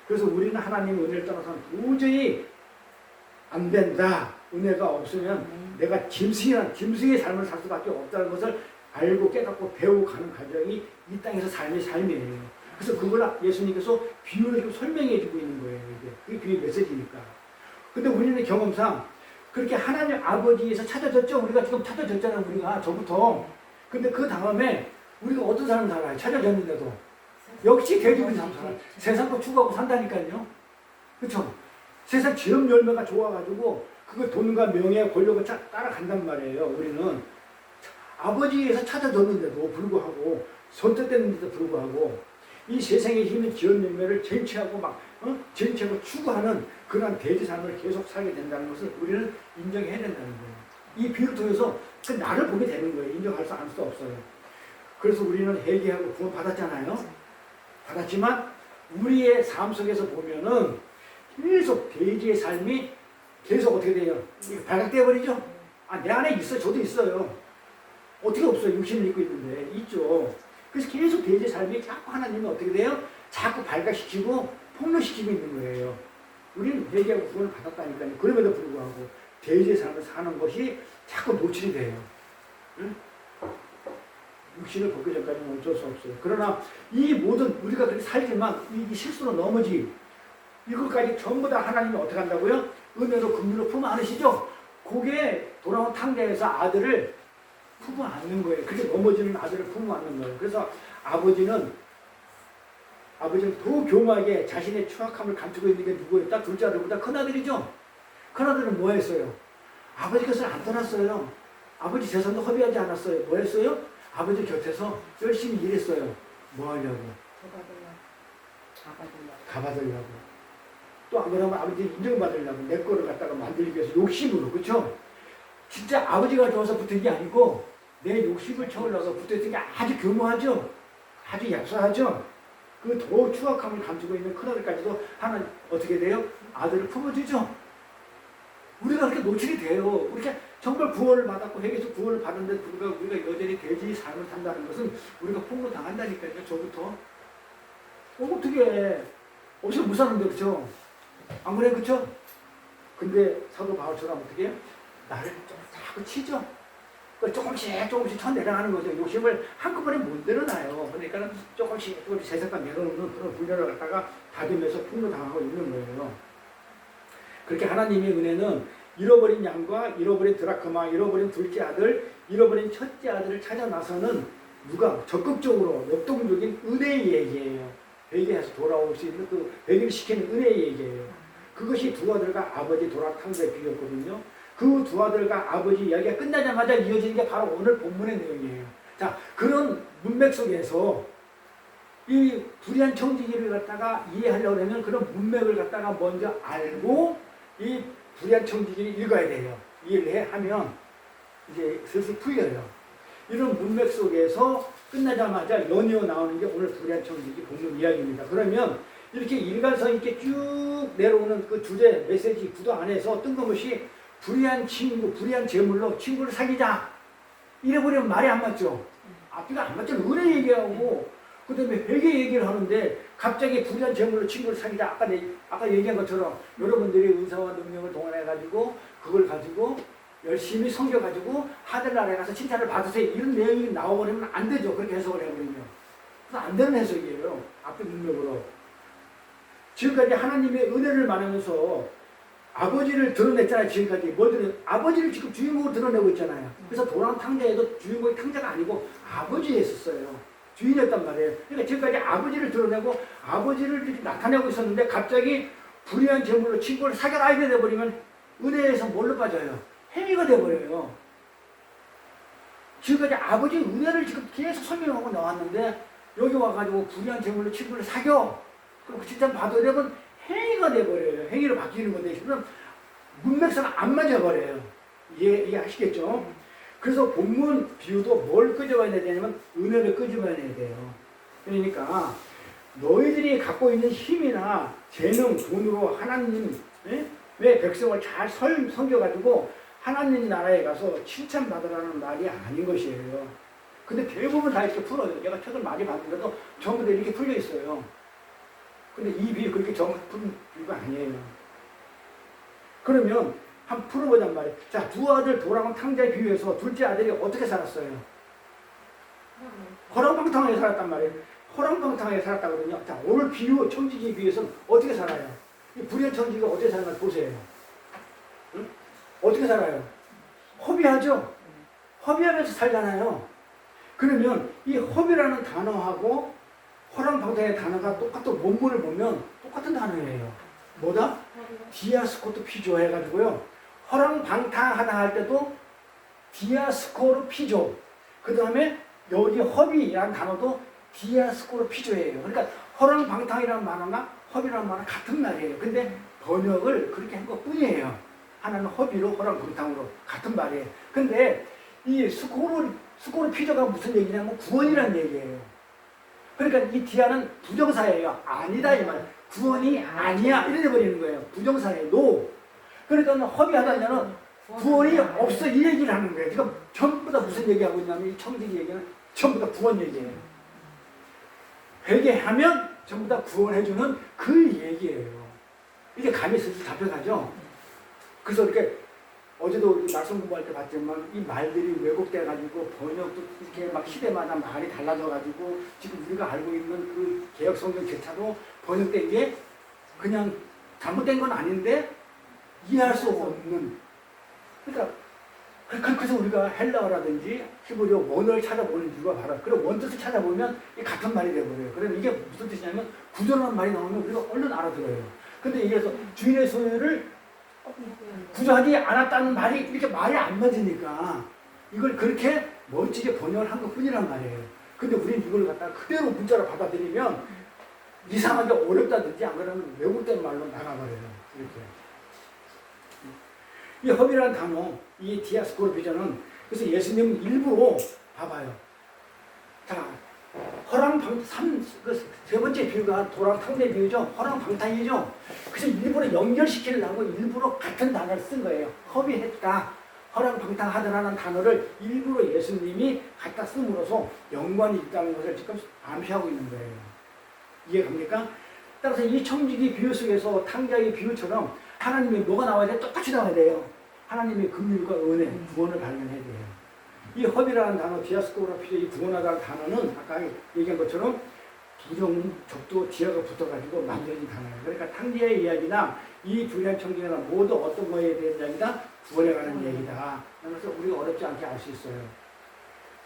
그래서 우리는 하나님의 은혜를 떠나서는 도저히 안 된다. 은혜가 없으면 내가 짐승의 삶을 살 수밖에 없다는 것을 알고 깨닫고 배우고 가는 과정이 이 땅에서 삶의 삶이에요. 그래서 그걸 예수님께서 비유를 지금 설명해 주고 있는 거예요. 그게 비유 메시지니까. 근데 우리는 경험상 그렇게 하나님 아버지에서 찾아졌죠. 우리가 지금 찾아졌잖아요. 우리가 저부터. 근데 그 다음에 우리가 어떤 사람 살아요? 찾아졌는데도 역시 돼지우리 사람 살아요. 세상 거 추구하고 산다니까요. 그렇죠? 세상 지음 열매가 좋아가지고 그거 돈과 명예, 권력을 따라간단 말이에요. 우리는 아버지에서 찾아졌는데도 불구하고, 선택됐는데도 불구하고 이 세상의 힘은 지은 열매를 쟁취하고 쟁취하고 추구하는 그런 돼지 삶을 계속 살게 된다는 것을 우리는 인정해야 된다는 거예요. 이 비유를 통해서 그 나를 보게 되는 거예요. 인정할 수 없어요. 그래서 우리는 회개하고 구원 받았잖아요. 받았지만 우리의 삶 속에서 보면은 계속 돼지의 삶이 계속 어떻게 돼요? 발각되어 버리죠. 내 안에 있어요. 저도 있어요. 어떻게 없어요? 육신을 입고 있는데 있죠. 그래서 계속 돼지의 삶이 자꾸 하나님은 어떻게 돼요? 자꾸 발각시키고 폭로시키고 있는 거예요. 우리는 회개하고 구원을 받았다니까요. 그럼에도 불구하고 돼지의 삶을 사는 것이 자꾸 노출이 돼요. 응? 육신을 벗기 전까지는 어쩔 수 없어요. 그러나 이 모든 우리가 그렇게 살지만 이 실수로 넘어지 이것까지 전부 다 하나님이 어떻게 한다고요? 은혜로 긍휼로 품어 안으시죠? 그게 돌아온 탕자에서 아들을 품어 안는 거예요. 그게 넘어지는 아들을 품어 안는 거예요. 그래서 아버지는 더 교묘하게 자신의 추악함을 감추고 있는 게 누구였다? 둘째 아들보다 큰 아들이죠. 큰 아들은 뭐 했어요? 아버지 곁을 안 떠났어요. 아버지 재산도 허비하지 않았어요. 뭐 했어요? 아버지 곁에서 열심히 일했어요. 뭐 하려고? 가봐달라고. 또 안 그러면 아버지 인정받으려고 내 거를 갖다가 만들기 위해서 욕심으로. 그렇죠? 진짜 아버지가 좋아서 붙은 게 아니고 내 욕심을 채우려고 붙어있으니까 아주 교묘하죠. 아주 약소하죠. 그 더 추악함을 감추고 있는 큰아들까지도 하나님 어떻게 돼요? 아들을 품어주죠. 우리가 그렇게 노출이 돼요. 우리가 정말 구원을 받았고 회개에서 구원을 받았는데 불구하고 우리가 여전히 돼지 삶을 산다는 것은 우리가 폭로 당한다니까요. 저부터. 어떻게 해. 없이 못 사는데 그렇죠? 안 그래 그렇죠? 근데 사도 바울처럼 어떻게 해요? 나를 좀 자꾸 치죠. 조금씩 쳐 내려가는 거죠. 욕심을 한꺼번에 못 내려놔요. 그러니까 조금씩 세상과 내려놓는 그런 훈련을 갖다가 다듬면서 폭로 당하고 있는 거예요. 그렇게 하나님의 은혜는 잃어버린 양과 잃어버린 드라크마, 잃어버린 둘째 아들, 잃어버린 첫째 아들을 찾아 나서는 누가 적극적으로 역동적인 은혜의 얘기예요. 회개해서 돌아올 수 있는 그 회개를 시키는 은혜의 얘기예요. 그것이 두 아들과 아버지 도락탕자의 비유였거든요. 그 두 아들과 아버지 이야기가 끝나자마자 이어지는 게 바로 오늘 본문의 내용이에요. 자, 그런 문맥 속에서 이 불의한 청지기를 갖다가 이해하려고 하면 그런 문맥을 갖다가 먼저 알고 이 불의한 청지기를 읽어야 돼요. 이해를 하면 이제 슬슬 풀려요. 이런 문맥 속에서 끝나자마자 연이어 나오는 게 오늘 불의한 청지기 본문 이야기입니다. 그러면 이렇게 일관성 있게 쭉 내려오는 그 주제 메시지 구도 안에서 뜬금없이 불의한 친구, 불의한 재물로 친구를 사귀자 이래버리면 말이 안 맞죠. 앞뒤가 안 맞죠. 은혜 얘기하고 그 다음에 회개 얘기를 하는데 갑자기 불의한 재물로 친구를 사귀자. 아까 얘기한 것처럼 여러분들이 은사와 능력을 동원해가지고 그걸 가지고 열심히 섬겨가지고 하늘나라에 가서 칭찬을 받으세요. 이런 내용이 나와버리면 안 되죠. 그렇게 해석을 해버리면. 그래서 안 되는 해석이에요. 앞뒤 문맥으로. 지금까지 하나님의 은혜를 말하면서 아버지를 드러냈잖아요. 지금까지. 아버지를 지금 주인공으로 드러내고 있잖아요. 그래서 도랑 탕자에도 주인공이 탕자가 아니고 아버지였었어요. 주인이었단 말이에요. 그러니까 지금까지 아버지를 드러내고 아버지를 나타내고 있었는데 갑자기 불의한 재물로 친구를 사귀라 이래 돼버리면 은혜에서 뭘로 빠져요? 행위가 돼버려요. 지금까지 아버지의 은혜를 지금 계속 설명하고 나왔는데 여기 와가지고 불의한 재물로 친구를 사겨. 그럼 그 칭찬 받아야 되면 행위가 돼버려요. 행위로 바뀌는 건데 그럼 문맥상 안 맞아버려요. 이해하시겠죠? 그래서 본문 비유도 뭘 끄집어내야 되냐면 은혜를 끄집어내야 돼요. 그러니까 너희들이 갖고 있는 힘이나 재능, 돈으로 하나님의 백성을 잘 섬겨가지고 하나님 나라에 가서 칭찬받으라는 말이 아닌 것이에요. 근데 대부분 다 이렇게 풀어요. 내가 책을 많이 봤는데도 전부 다 이렇게 풀려 있어요. 근데 이 비유 그렇게 정확한 비유가 아니에요. 그러면 한번 풀어보잔 말이에요. 자, 두 아들 도랑은 탕자에 비유해서 둘째 아들이 어떻게 살았어요? 허랑방탕하게 살았단 말이에요. 허랑방탕하게 살았다거든요. 자, 오늘 비유, 청지기에 비유해서는 어떻게 살아요? 이 불의한 청지기가 어떻게 사는지 보세요. 응? 어떻게 살아요? 허비하죠? 허비하면서 살잖아요. 그러면 이 허비라는 단어하고 허랑방탕의 단어가 똑같은 원문을 보면 똑같은 단어예요. 뭐다? 디아스코트 피조 해가지고요. 허랑방탕하다 할 때도 디아스코르 피조. 그 다음에 여기 허비라는 단어도 디아스코르 피조예요. 그러니까 허랑방탕이라는 말하나 허비라는 말은 같은 말이에요. 근데 번역을 그렇게 한 것 뿐이에요. 하나는 허비로 허랑방탕으로 같은 말이에요. 근데 이 스코르 피조가 무슨 얘기냐면 구원이라는 얘기예요. 그러니까 이 디아는 부정사예요. 아니다 이 말. 구원이 아니야 이래 버리는 거예요. 부정사예요. 노. 그러니까 허비하다는 구원이 없어 이 얘기를 하는 거예요. 지금 전부 다 무슨 얘기하고 있냐면 이 청지기 얘기는 전부 다 구원 얘기예요. 회개하면 전부 다 구원해주는 그 얘기예요. 이게 감이 슬슬 잡혀가죠. 그래서 이렇게 어제도 말씀 공부할 때 봤지만 이 말들이 왜곡돼가지고 번역도 이렇게 막 시대마다 말이 달라져가지고 지금 우리가 알고 있는 그 개혁성경 제차도 번역된 게 그냥 잘못된 건 아닌데 이해할 수 없는. 그러니까 그래서 우리가 헬라어라든지 히브리어 원어를 찾아보는 이유가 바로 그런 원뜻을 찾아보면 이 같은 말이 되어버려요. 그러면 이게 무슨 뜻이냐면 구조라는 말이 나오면 우리가 얼른 알아들어요. 근데 이게 그래서 주인의 소유를 구조하지 않았다는 말이 이렇게 말이 안 맞으니까 이걸 그렇게 멋지게 번역을 한 것 뿐이란 말이에요. 근데 우리는 이걸 갖다가 그대로 문자로 받아들이면 이상하게 어렵다든지 안 그러면 왜곡된 말로 나가버려요. 이렇게. 이 허비라는 단어, 이 디아스코르 비전은 그래서 예수님은 일부러 봐봐요. 자, 세 번째 비유가 도랑탕대 비유죠. 허랑방탕이죠. 그래서 일부러 연결시키려고 일부러 같은 단어를 쓴 거예요. 허비했다, 허랑방탕하더라는 단어를 일부러 예수님이 갖다 씀으로써 연관이 있다는 것을 지금 암시하고 있는 거예요. 이해갑니까? 따라서 이 청지기 비유 속에서 탕자의 비유처럼 하나님의 뭐가 나와야 돼? 똑같이 나와야 돼요. 하나님의 긍휼과 은혜, 구원을 발견해야 돼요. 이 허비라는 단어, 디아스코그라피의 이 구원하다는 단어는 아까 얘기한 것처럼 부정, 적도, 지하가 붙어가지고 만들어진 단어예요. 그러니까 탕자의 이야기나 이 불량 청지기나 모두 어떤 거에 대한 이야기다? 구원에 관한 얘기다. 그래서 우리가 어렵지 않게 알 수 있어요.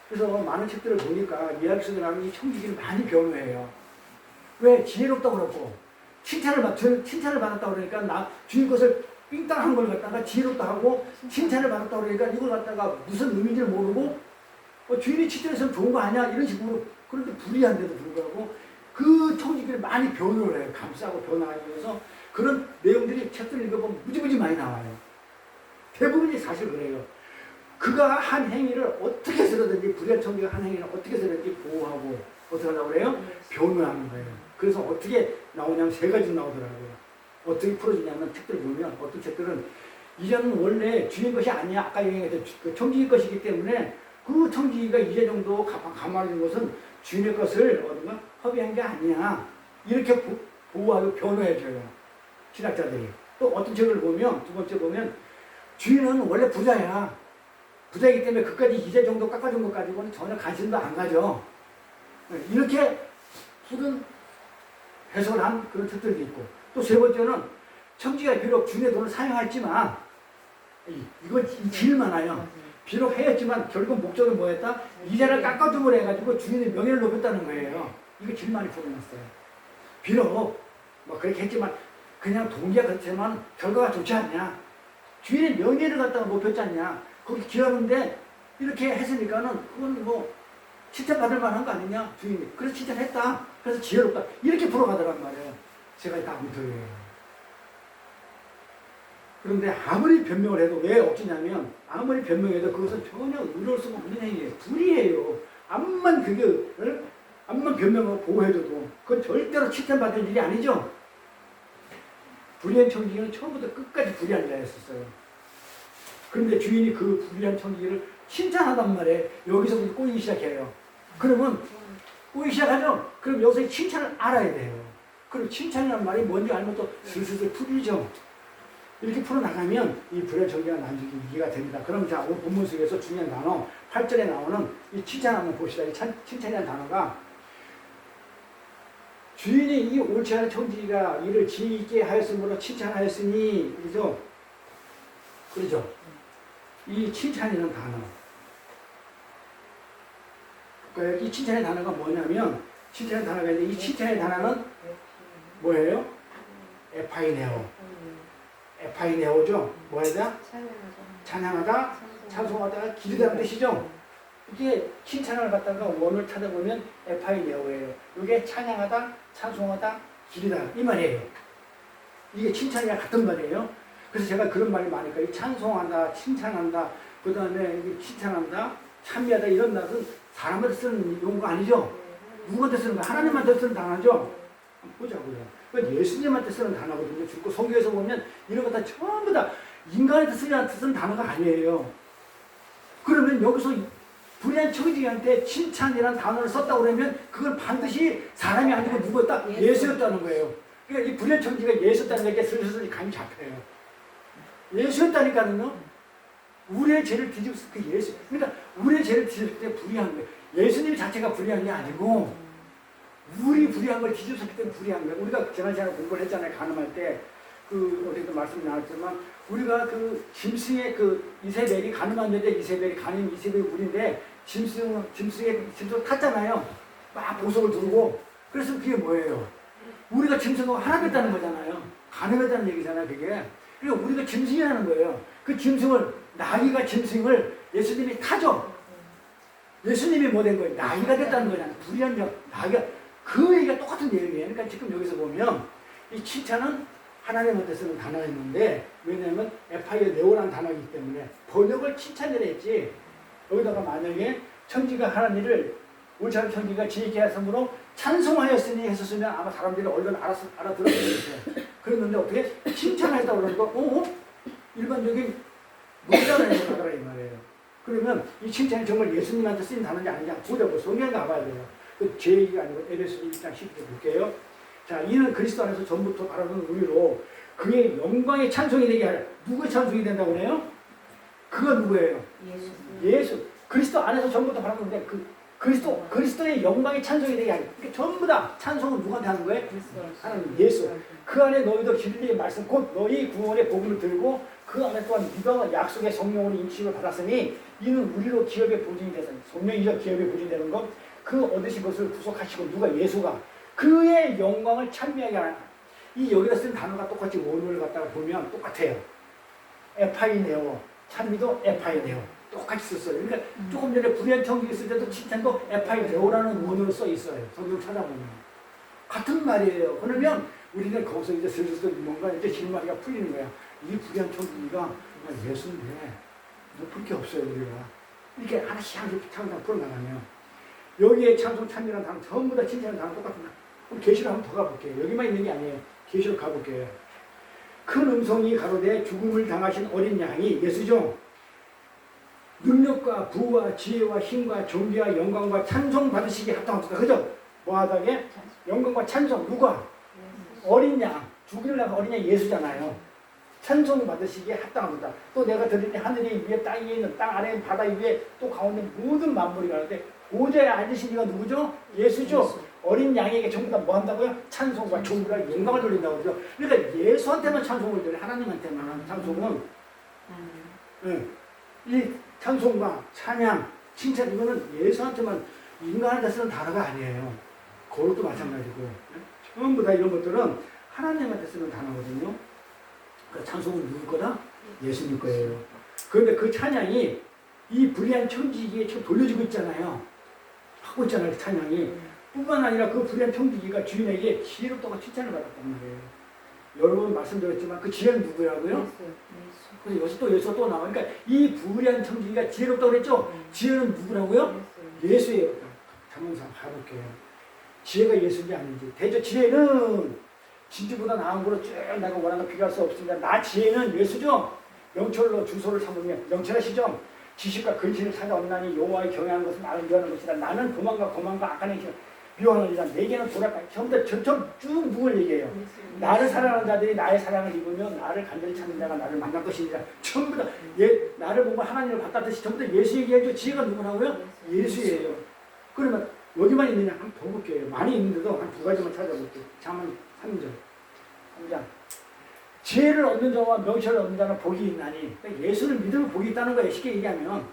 그래서 많은 책들을 보니까 이야기 속에 나오는 이 청지기를 많이 변호해요. 왜? 지혜롭다고 그러고 칭찬을 받았다고 그러니까 나 주인 것을 삥땅한 걸 갖다가 지혜롭다 하고 칭찬을 받았다고 그러니까 이걸 갖다가 무슨 의미인지를 모르고 주인이 칭찬해서 좋은 거 아니야? 이런 식으로. 그런데 불이한데도 불구하고 그 청지기를 많이 변호를 해요. 감싸고 변호하기 위해서. 그런 내용들이 책들을 읽어보면 무지무지 많이 나와요. 대부분이 사실 그래요. 그가 한 행위를 어떻게 해서든지, 불의한 청지가 한 행위를 어떻게 해서든지 보호하고 어떻게 하려고 그래요? 변호하는 거예요. 그래서 어떻게 나오냐면 세 가지 나오더라고요. 어떻게 풀어지냐면 책들을 보면 어떤 책들은 이제는 원래 주인 것이 아니야. 아까 얘기했던 그 청지기 것이기 때문에 그 청지기가 이제 정도 가만히 있는 것은 주인의 것을 어딘가 허비한 게 아니야. 이렇게 보호하고 변호해줘요. 신학자들이. 또 어떤 책을 보면 두 번째 보면 주인은 원래 부자야. 부자이기 때문에 그까지 이제 정도 깎아준 것 가지고는 전혀 관심도 안 가져. 이렇게 푸른 해석을 한 그런 책들도 있고, 또 세 번째는 청지기가 비록 주인의 돈을 사용했지만 이건 제일 많아요. 비록 해였지만 결국 목적은 뭐였다? 이자를 깎아줌으로 해가지고 주인의 명예를 높였다는 거예요. 이거 제일 많이 풀어놨어요. 비록 뭐 그렇게 했지만 그냥 동기가 그렇지만 결과가 좋지 않냐? 주인의 명예를 갖다가 높였지 않냐? 거기 기하는데 이렇게 했으니까는 그건 뭐 칭찬받을 만한 거 아니냐? 주인이. 그래서 칭찬했다. 그래서 지혜롭다. 이렇게 풀어가더란 말이에요. 제가 다 엉터리예요. 그런데 아무리 변명을 해도 왜 억지냐면 아무리 변명해도 그것은 전혀 의로울 수가 없는 행위예요. 불이에요. 암만 변명을 보호해줘도 그건 절대로 칭찬받을 일이 아니죠. 불의한 청지기는 처음부터 끝까지 불의한 자였었어요. 그런데 주인이 그 불의한 청지기를 칭찬하단 말이에요. 여기서부터 꼬이기 시작해요. 그러면 꼬이기 시작하죠? 그럼 여기서 칭찬을 알아야 돼요. 그럼 칭찬이라는 말이 뭔지 알면 또 슬슬 풀리죠. 이렇게 풀어나가면 이 불의한 청지기가 나중에 이해가 됩니다. 그럼 자, 오늘 본문 속에서 중요한 단어 8절에 나오는 이 칭찬 한번 봅시다. 이 칭찬이라는 단어가 주인이 이 옳지 않은 청지기가 이를 지혜 있게 하였으므로 칭찬하였으니, 그죠? 그렇죠? 이 칭찬이라는 단어. 그러니까 이 칭찬의 단어가 뭐냐면, 칭찬의 단어가 있는데, 이 칭찬의 단어는 뭐예요? 에파이네오. 에파이네오죠? 뭐 해야 돼? 찬양하다, 찬송하다, 기르다는 뜻이죠? 이게 칭찬을 갖다가 원을 찾아보면 에파이네오예요. 이게 찬양하다, 찬송하다, 기르다 이 말이에요. 이게 칭찬이랑 같은 말이에요. 그래서 제가 그런 말이 많으니까 이 찬송한다, 칭찬한다, 그 다음에 칭찬한다, 참여하다 이런 단어는 사람한테 쓰는 용어가 아니죠. 누구한테 쓰는 거? 하나님한테 쓰는 단어죠. 한번 보자고요. 예수님한테 쓰는 단어거든요. 줄거 성경에서 보면 이런 거 다 전부 다 인간한테 쓰는 단어가 아니에요. 그러면 여기서 불의한 청지기한테 칭찬이라는 단어를 썼다고 그러면 그건 반드시 사람이 아니고 누구였다? 예수였다는 거예요. 그러니까 이 불의한 청지기가 예수였다는 게 슬슬 감이 잡혀요. 예수였다니까는요. 우리의 죄를 뒤집었을 때 예수. 그러니까 우리의 죄를 뒤집었을 때 불의한 거예요. 예수님 자체가 불의한 게 아니고 우리 불의한 걸 뒤집었기 때문에 불의한 거예요. 우리가 지난 시간에 공부를 했잖아요. 간음할 때. 어제도 말씀이 나왔지만 우리가 그 짐승의 그 이세벨이 간음한 여자 이세벨이 간음 이세벨이 우리인데 짐승 탔잖아요. 막 보석을 두르고. 그래서 그게 뭐예요? 우리가 짐승하고 하나 됐다는 거잖아요. 간음했다는 얘기잖아요. 그게. 그러니까 우리가 짐승이라는 거예요. 그 짐승을 나귀가 짐승을 예수님이 타죠. 예수님이 뭐 된 거예요? 나귀가 됐다는 거잖아요. 불의한 자 나귀가 그 얘기가 똑같은 내용이에요. 그러니까 지금 여기서 보면 이 칭찬은 하나님한테 쓰는 단어였는데 왜냐하면 에파이어 네오라는 단어이기 때문에 번역을 칭찬이라 했지 여기다가 만약에 천지가 하는 일을 우리처럼 천지가 지혜케 하심으로 찬송하였으니 했었으면 아마 사람들이 얼른 알아들었을 거예요. 그랬는데 어떻게 칭찬하였다 그러니까 일반적인 문자를 하더라 이 말이에요. 그러면 이 칭찬이 정말 예수님한테 쓰인 단어인지 아닌지 보자고 성경에 가봐야 돼요. 그 제 얘기가 아니고 에베소 1장 10절 볼게요. 자, 이는 그리스도 안에서 전부터 바라는 우리로 그의 영광의 찬송이 되게 하라. 누구의 찬송이 된다고 해요? 그가 누구예요? 예수. 그리스도 안에서 전부터 바라는데 그리스도의 영광의 찬송이 되게 하라. 그러니까 전부 다 찬송은 누구한테 하는 거예요? 하나님 예수. 그 안에 너희도 진리의 말씀 곧 너희 구원의 복음을 들고 그 안에 또한 믿어 약속의 성령으로 인침을 받았으니 이는 우리로 기업의 보증이 되서 성령이죠. 기업의 보증이 되는 것. 그 얻으신 것을 구속하시고 누가 예수가 그의 영광을 찬미하게 하라. 이 여기다 쓴 단어가 똑같이 원어를 갖다가 보면 똑같아요. 에파이네오. 찬미도 에파이네오. 똑같이 썼어요. 그러니까 조금 전에 불의한 청기 있을 때도 칭찬도 에파이네오라는 원어로 써 있어요. 성경 찾아보면. 같은 말이에요. 그러면 우리는 거기서 이제 슬슬 뭔가 이제 실마리가 풀리는 거야. 이 불의한 청기가 예수인데 높을 게 없어요, 우리가. 이렇게 하나씩 항상 풀어나가면. 여기에 찬송, 찬미라는 단어 전부 다 칭찬하는 단어 똑같은 거. 그럼 계시록 한번 더 가볼게요. 여기만 있는 게 아니에요. 계시록 가볼게요. 큰 음성이 가로되 죽음을 당하신 어린 양이 예수죠. 능력과 부와 지혜와 힘과 존귀와 영광과 찬송 받으시기에 합당합니다. 그죠? 뭐하다게? 영광과 찬송. 누가? 어린 양. 죽이려고 어린 양 예수잖아요. 찬송 받으시기에 합당합니다. 또 내가 들으니 하늘이 위에 땅 위에 있는 땅 아래 바다 위에 또 가운데 모든 만물이 가는데 보좌에 앉으신 이가 누구죠? 예수죠. 어린 양에게 전부 다 뭐 한다고요? 찬송과 존귀와 영광을 돌린다고 그러죠. 그러니까 예수한테만 찬송을 돌려. 하나님한테만 찬송은 네. 이 찬송과 찬양, 칭찬 이거는 예수한테만 인간한테 쓰는 단어가 아니에요. 거룩도 마찬가지고 전부 다 이런 것들은 하나님한테 쓰는 단어거든요. 그러니까 찬송은 누구 거다? 예수님 거예요. 그런데 그 찬양이 이 불의한 청지기에 지금 돌려지고 있잖아요. 하고 있잖아요. 찬양이. 뿐만 아니라 그 불의한 청지기가 주인에게 지혜롭다고 칭찬을 받았단 말이에요. 여러 번 말씀드렸지만 그 지혜는 누구라고요? 그래서 여기서 또 예수가 또 나와. 그러니까 이 불의한 청지기가 지혜롭다고 그랬죠? 지혜는 누구라고요? 예수예요. 잠깐만 가볼게요. 지혜가 예수인지 아닌지. 대저 지혜는 진주보다 나은 거로 쭉 내가 원하는 거 비교할 수 없습니다. 나 지혜는 예수죠? 명철로 주소를 삼으면 명철하시죠? 지식과 근신을 찾아온나니 여호와의 경외하는 것은 나를 미워하는 것이다. 나는 도망가 악한 행실 미워하느니라. 내게는 돌아가. 전부 다 쭉 누굴 얘기해요? 나를 사랑하는 자들이 나의 사랑을 입으면 나를 간절히 찾는 자가 나를 만날 것이니라. 전부 다 나를 보고 하나님을 받았듯이 전부 다 예수 얘기해줘. 지혜가 누구라고요? 예수예요. 그러면 여기만 있느냐? 한번 더 볼게요. 많이 있는데도 한 두 가지만 찾아볼게요. 잠언 3장. 지혜를 얻는 자와 명철을 얻는 자는 복이 있나니. 그러니까 예수를 믿으면 복이 있다는 거예요. 쉽게 얘기하면.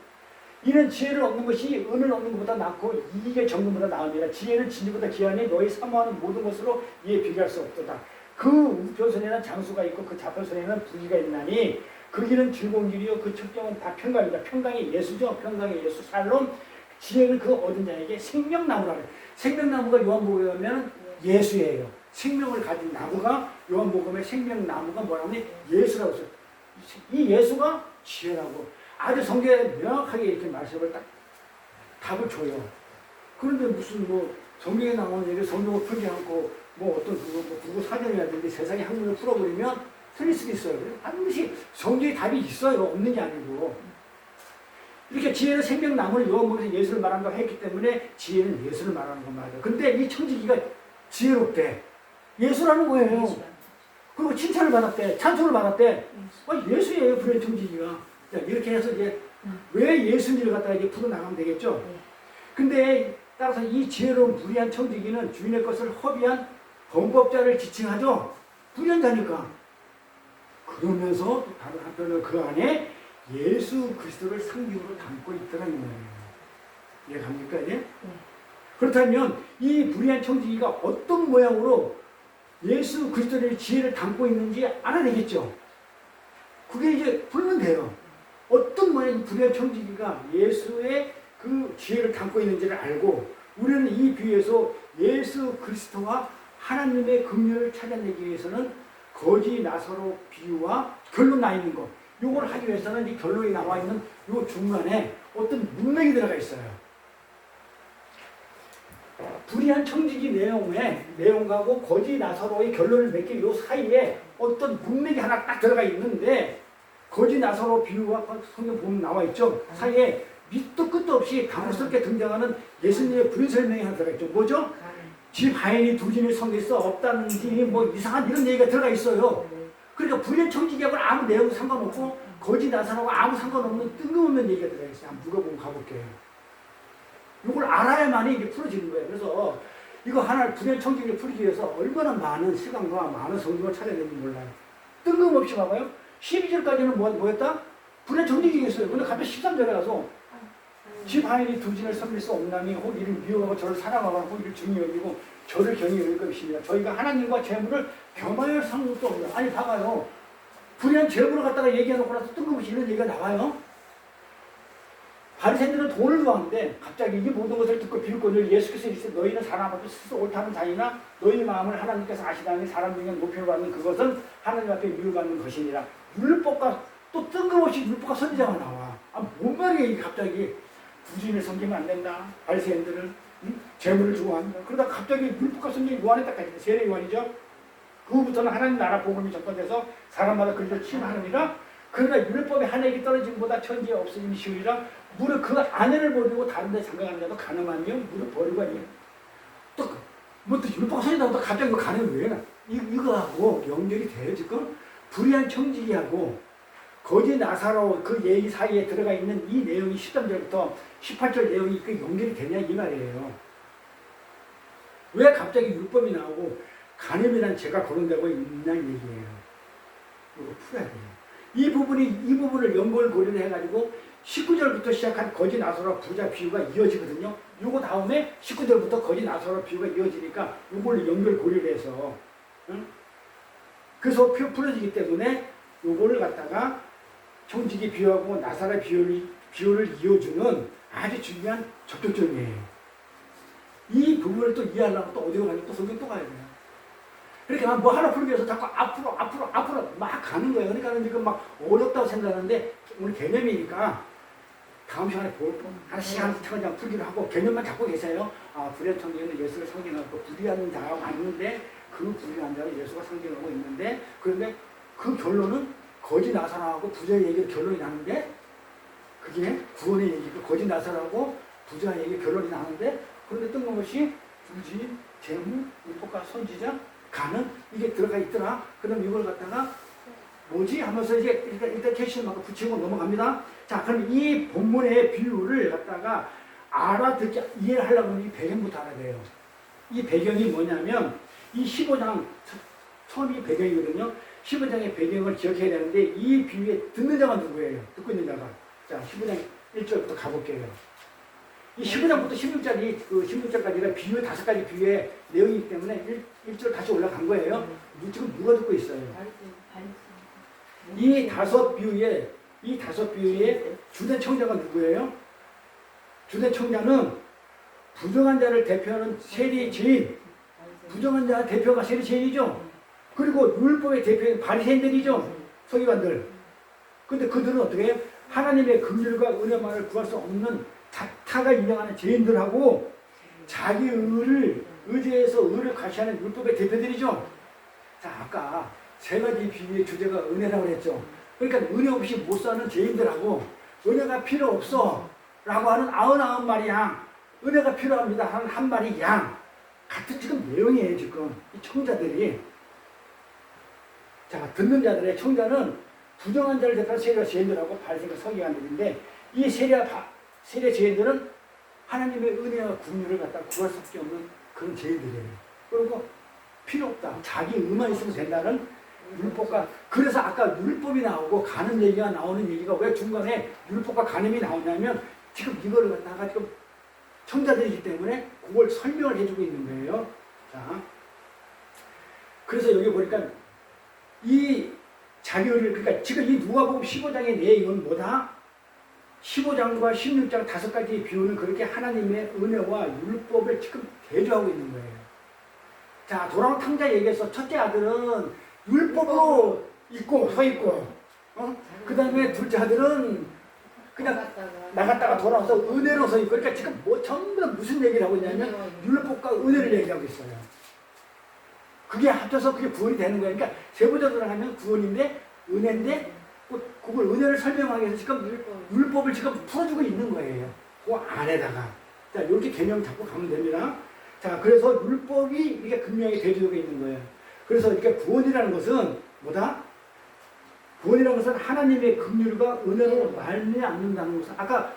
이는 지혜를 얻는 것이 은을 얻는 것보다 낫고 이익의 정금보다 나으니라. 지혜는 진리보다 귀하니 너희 사모하는 모든 것으로 이에 비교할 수 없도다. 그 우편선에는 장수가 있고 그 좌편선에는 부귀가 있나니 그 길은 즐거운 길이요 그 첩경은 다 평강이다. 평강이 예수죠. 평강이 예수. 살롬. 지혜는 그 얻은 자에게 생명나무라 그래요. 생명나무가 요한복음에 가면 예수예요. 생명을 가진 나무가 요한복음의 생명나무가 뭐라고 하니 예수라고 써요. 이 예수가 지혜라고 아주 성경에 명확하게 이렇게 말씀을 딱 답을 줘요. 그런데 무슨 성경에 나오는 얘기 성경을 풀지 않고 어떤 국어 사전이라든지 세상의 학문을 풀어버리면 틀릴 수도 있어요. 반드시 성경에 답이 있어요. 없는 게 아니고. 이렇게 지혜는 생명나무를 요한복음에서 예수를 말한다고 했기 때문에 지혜는 예수를 말하는 건 맞아요. 근데 이 청지기가 지혜롭대. 예수라는 거예요. 그리고 칭찬을 받았대. 찬송을 받았대. 예수예요. 불의 청지기가. 이렇게 해서 이제 왜 예수인지를 갖다가 이제 풀어나가면 되겠죠. 근데 따라서 이 지혜로운 불의한 청지기는 주인의 것을 허비한 범법자를 지칭하죠. 불의한 자니까. 그러면서 다른 한편으로 그 안에 예수 그리스도를 상징으로 담고 있다는 거예요. 이해갑니까? 이제? 그렇다면 이 불의한 청지기가 어떤 모양으로 예수 그리스도의 지혜를 담고 있는지 알아내겠죠. 그게 이제 풀면 돼요. 어떤 모양의 불의한 청지기가 예수의 그 지혜를 담고 있는지를 알고 우리는 이 비유에서 예수 그리스도와 하나님의 긍휼을 찾아내기 위해서는 거지 나사로 비유와 결론 나 있는 것 요걸 하기 위해서는 이 결론이 나와 있는 요 중간에 어떤 문맥이 들어가 있어요. 불의한 청지기 내용하고 거짓 나사로의 결론을 맺기 요 사이에 어떤 문맥이 하나 딱 들어가 있는데 거짓 나사로 비유가 성경 보면 나와 있죠. 사이에 밑도 끝도 없이 당혹스럽게 등장하는 예수님의 불의 설명이 하나 들어가 있죠. 뭐죠? 집 하인이 두 진을 섬길 수 없다는지 뭐 이상한 이런 얘기가 들어가 있어요. 그러니까 불의한 청지기하고는 아무 내용 상관없고 거짓 나사로하고 아무 상관없는 뜬금없는 얘기가 들어가 있어요. 한번 누가 보면 가볼게요. 이걸 알아야만이 이게 풀어지는 거예요. 그래서 이거 하나를 불의한 청지기를 풀기 위해서 얼마나 많은 시간과 많은 성경을 찾아야 되는지 몰라요. 뜬금없이 봐봐요. 12절까지는 뭐였다? 불의한 청지기였어요. 근데 갑자기 13절에 가서 집 하인이 두 진을 섬길 수 없나니 혹 이를 미워하고 저를 사랑하고 혹 이를 중히 여기고 저를 경히 여길 것입니다. 저희가 하나님과 재물을 겸하여 삼을 것도 없다. 아니 봐봐요. 불의한 재물을 갖다가 얘기해놓고 나서 뜬금없이 이런 얘기가 나와요. 바리새인들은 돈을 좋아하는데 갑자기 이 모든 것을 듣고 비웃거늘 예수께서 이르시되 너희는 사람 앞에 스스로 옳다는 자이나 너희 마음을 하나님께서 아시다니 사람 중에 높임을 받는 그것은 하나님 앞에 미움받는 것이니라. 율법과 또 뜬금없이 율법과 선지자가 나와. 뭔 말이야 이게 갑자기. 부진을 섬기면 안 된다. 바리새인들은 재물을 좋아한다. 그러다 갑자기 율법과 선지자 요한에 딱 가있다. 세례 요한이죠. 그후부터는 하나님 나라 복음이 전파돼서 사람마다 그리스도 취하느니라. 그러나 율법의 한 획이 떨어짐보다 천지에 없어짐이 쉬우리라. 무릇 그 아내를 버리고 다른 데 장가가는 자도 가늠하며 무릇 버리고 아니에요. 또 율법 선지자도 갑자기 그 가늠이 왜 나? 이거하고 연결이 돼요 지금? 불의한 청지기하고 거짓 나사로 그 얘기 사이에 들어가 있는 이 내용이 13절부터 18절 내용이 그 연결이 되냐 이 말이에요. 왜 갑자기 율법이 나오고 간음이라는 죄가 거론되고 있냐 이 얘기예요. 이거 풀어야 돼요. 이 부분을 연결고리를 해가지고 19절부터 시작한 거짓 나사로와 부자 비유가 이어지거든요. 요거 다음에 19절부터 거짓 나사로와 비유가 이어지니까 요걸 연결고리를 해서 그래서 풀어지기 때문에 요거를 갖다가 청지기 비유하고 나사로의 비유를 이어주는 아주 중요한 접촉점이에요. 이 부분을 또 이해하려면 또 어디로 가냐 또 성경 또 가야 돼요. 그러니까 뭐 하나 풀기 위해서 자꾸 앞으로 막 가는 거예요. 그러니까 지금 막 어렵다고 생각하는데 오늘 개념이니까 다음 시간에 한 시간 차근차근 풀기로 하고 개념만 잡고 계세요. 불의한 청지기는 예수를 상징하고 불의한 자가 왔는데 그 불의한 자를 예수가 상징하고 있는데 그런데 그 결론은 거짓 나사로하고 부자의 얘기로 결론이 나는데 그게 구원의 얘기고 거짓 나사로하고 부자의 얘기 결론이 나는데 그런데 뜬금없이 부지, 재물, 율법과 선지자, 간은 이게 들어가 있더라. 그럼 이걸 갖다가 뭐지? 하면서 이제 일단 캐시마크 붙이고 넘어갑니다. 자, 그럼 이 본문의 비유를 갖다가 알아듣기, 이해를 하려면 이 배경부터 알아야 돼요. 이 배경이 뭐냐면 이 15장 처음이 배경이거든요. 15장의 배경을 기억해야 되는데 이 비유에 듣는 자가 누구예요? 듣고 있는 자가. 자, 15장 1절부터 가볼게요. 이 15장부터 16절까지가 비유 5가지 비유의 내용이기 때문에 1절 다시 올라간 거예요. 지금 누가 듣고 있어요? 이 다섯 비유의 주된 청자가 누구예요? 주된 청자는 부정한 자를 대표하는 세리제인. 부정한 자 대표가 세리제인이죠. 그리고 율법의 대표인 바리새인들이죠. 서기관들. 근데 그들은 어떻게 해요? 하나님의 긍휼과 은혜만을 구할 수 없는 자타가 인정하는 죄인들하고 자기 의를 의지해서 의를 과시하는 율법의 대표들이죠. 자, 아까 세 가지 비유의 주제가 은혜라고 그랬죠. 그러니까 은혜 없이 못 사는 죄인들하고 은혜가 필요 없어 라고 하는 99마리 양, 은혜가 필요합니다 하는 한 마리 양 같은 지금 내용이에요. 지금 이 청자들이. 자, 듣는 자들의 청자는 부정한 자를 대표하는 세리와 죄인들하고 바리새인과 서기관들인데 이 세리와 죄인들은 하나님의 은혜와 긍휼을 갖다 구할 수밖에 없는 그런 죄인들이에요. 그리고 필요 없다. 자기 의만 있으면 된다는 율법과, 그래서 아까 율법이 나오고 간음 얘기가 나오는 얘기가 왜 중간에 율법과 간음이 나오냐면 지금 이거를 갖다가 지금 청자들이기 때문에 그걸 설명을 해주고 있는 거예요. 자, 그래서 여기 보니까 이 자기를, 그러니까 지금 이 누가복음 15장의 내용은 뭐다? 15장과 16장 5가지의 비유는 그렇게 하나님의 은혜와 율법을 지금 대조하고 있는 거예요. 자, 돌아온 탕자 얘기해서 첫째 아들은 율법으로 있고 서 있고, 그 다음에 둘째 아들은 그냥 나갔다가 돌아와서 은혜로 서 있고, 그러니까 지금 뭐 전부 다 무슨 얘기를 하고 있냐면 율법과 은혜를 얘기하고 있어요. 그게 합쳐서 그게 구원이 되는 거예요. 그러니까 세부적으로 하면 구원인데 은혜인데 그걸 은혜를 설명하기 위해서 지금 율법을 지금 풀어주고 있는 거예요. 그 안에다가. 자, 이렇게 개념 잡고 가면 됩니다. 자, 그래서 율법이 이렇게 분명히 대조되고 있는 거예요. 그래서 이렇게 구원이라는 것은 뭐다? 구원이라는 것은 하나님의 긍휼과 은혜로 말미암는다는 것은, 아까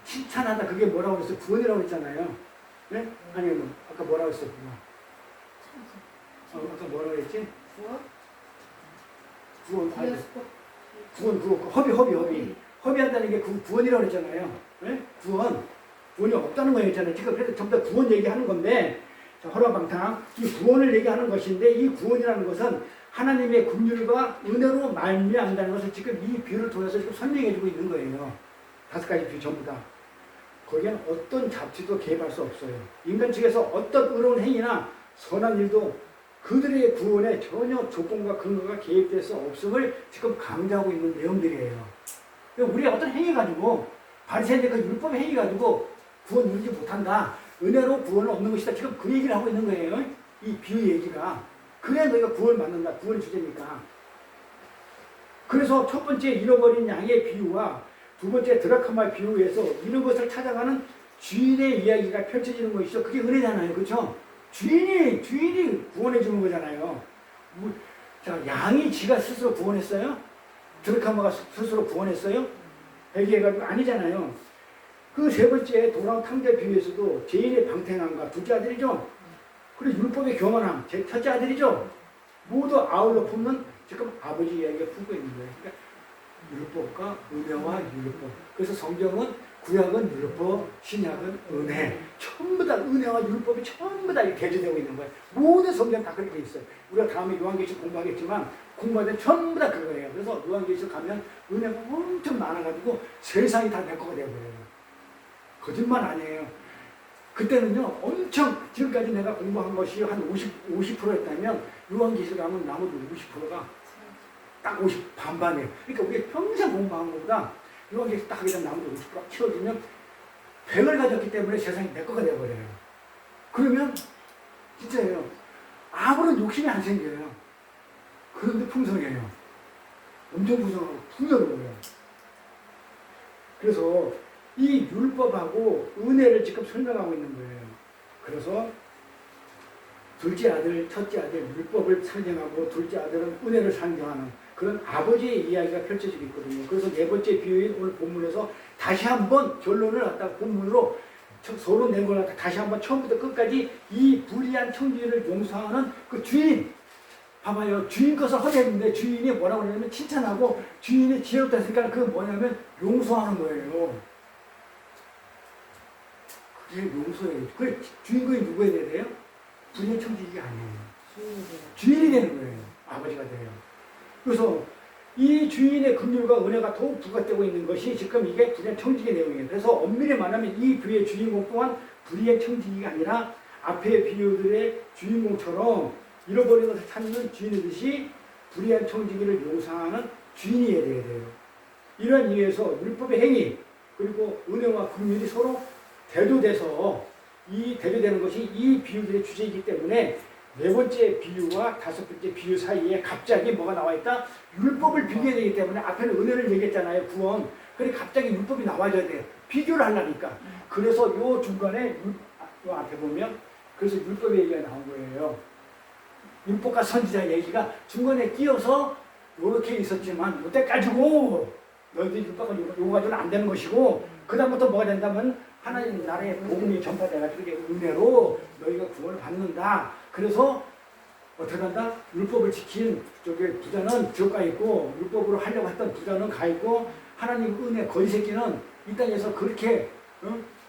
칭찬하다 그게 뭐라고 그랬어요? 구원이라고 했잖아요. 네? 아니, 아까 뭐라고 했어요? 아까 뭐라고 했지? 구원, 허비한다는 게 구원이라고 했잖아요. 네? 구원이 없다는 거예요, 있잖아요. 지금 그래서 전부 다 구원 얘기하는 건데, 자, 허라방탕, 이 구원을 얘기하는 것인데, 이 구원이라는 것은 하나님의 긍휼과 은혜로 말미암는다는 것을 지금 이 비유를 통해서 지금 설명해주고 있는 거예요. 5가지 비유 전부 다. 거기에는 어떤 잡지도 개입할 수 없어요. 인간 측에서 어떤 의로운 행위나 선한 일도 그들의 구원에 전혀 조건과 근거가 개입될 수 없음을 지금 강조하고 있는 내용들이에요. 우리가 어떤 행위 가지고, 바리새인들 그 율법의 행위 가지고 구원 누리지 못한다, 은혜로 구원은 없는 것이다, 지금 그 얘기를 하고 있는 거예요. 이 비유 얘기가. 그래야 너희가 구원을 받는다. 구원의 주제니까. 그래서 첫 번째 잃어버린 양의 비유와 두 번째 드라크마 비유에서 이런 것을 찾아가는 주인의 이야기가 펼쳐지는 것이죠. 그게 은혜잖아요. 그렇죠? 주인이 구원해 주는 거잖아요. 자, 양이 지가 스스로 구원했어요? 드라크마가 스스로 구원했어요? 회개해가지고 아니잖아요. 그 세 번째 도랑 탕자 비유에서도 죄인의 방탕함과 둘째 아들이죠. 그리고 율법의 교만함, 제 첫째 아들이죠. 모두 아울러 품는 지금 아버지 이야기가 품고 있는 거예요. 그러니까 율법과 은혜와 율법. 그래서 성경은 구약은 율법, 신약은 은혜. 전부 다 은혜와 율법이 전부 다 대조되고 있는 거예요. 모든 성경 다 그렇게 있어요. 우리가 다음에 요한계시록 공부하겠지만 공부할 때 전부 다 그거예요. 그래서 요한계시록 가면 은혜가 엄청 많아가지고 세상이 다 내 거가 되어버려요. 거짓말 아니에요. 그때는요, 엄청, 지금까지 내가 공부한 것이 한 50%였다면, 요한계시록 하면 나머지 50%가 딱 50, 반반이에요. 그러니까 우리가 평생 공부한 것보다, 요한계시록 딱 하게 되면 나머지 50%가 채워지면, 100을 가졌기 때문에 세상이 내 거가 되어버려요. 그러면, 진짜예요. 아무런 욕심이 안 생겨요. 그런데 풍성해요. 엄청 풍성하고 풍요로워요. 그래서, 이 율법하고 은혜를 지금 설명하고 있는 거예요. 그래서 둘째 아들, 첫째 아들 율법을 상징하고 둘째 아들은 은혜를 상징하는 그런 아버지의 이야기가 펼쳐지고 있거든요. 그래서 네 번째 비유인 오늘 본문에서 다시 한번 결론을 갖다가 본문으로 서로 낸 걸 갖다 다시 한번 처음부터 끝까지 이 불의한 청지기를 용서하는 그 주인, 봐봐요. 주인 것을 허대했는데 주인이 뭐라고 하냐면 칭찬하고 주인이 지혜롭다 했으니까 그 뭐냐면 용서하는 거예요. 그게 용서예요. 그 주인공이 누구에 대해야 돼요? 불의한 청지기가 아니에요. 주인이 되는 거예요. 아버지가 돼요. 그래서 이 주인의 긍휼과 은혜가 더욱 부각되고 있는 것이 지금 이게 불의한 청지기 내용이에요. 그래서 엄밀히 말하면 이 비유의 주인공 또한 불의한 청지기가 아니라 앞의 비유들의 주인공처럼 잃어버린 것을 찾는 주인이듯이 불의한 청지기를 용서하는 주인이어야 돼요. 이러한 이유에서 율법의 행위 그리고 은혜와 긍휼이 서로 대조돼서 이 대조되는 것이 이 비유들의 주제이기 때문에 네 번째 비유와 다섯 번째 비유 사이에 갑자기 뭐가 나와 있다? 율법을 비교해야 되기 때문에 앞에는 은혜를 얘기했잖아요. 구원. 그래 갑자기 율법이 나와줘야 돼요. 비교를 하려니까. 그래서 요 중간에 요 앞에 보면 그래서 율법의 얘기가 나온 거예요. 율법과 선지자 얘기가 중간에 끼어서 요렇게 있었지만 이때까지고 너희들 율법은 요거 가지고는 안 되는 것이고 그 다음부터 뭐가 된다면 하나님 나라의 복음이 전파돼가지고 은혜로 너희가 구원을 받는다. 그래서 어떻게 한다? 율법을 지킨 저기 부자는 지옥 가 있고 율법으로 하려고 했던 부자는 가 있고 하나님 은혜 거지 새끼는 이 땅에서 그렇게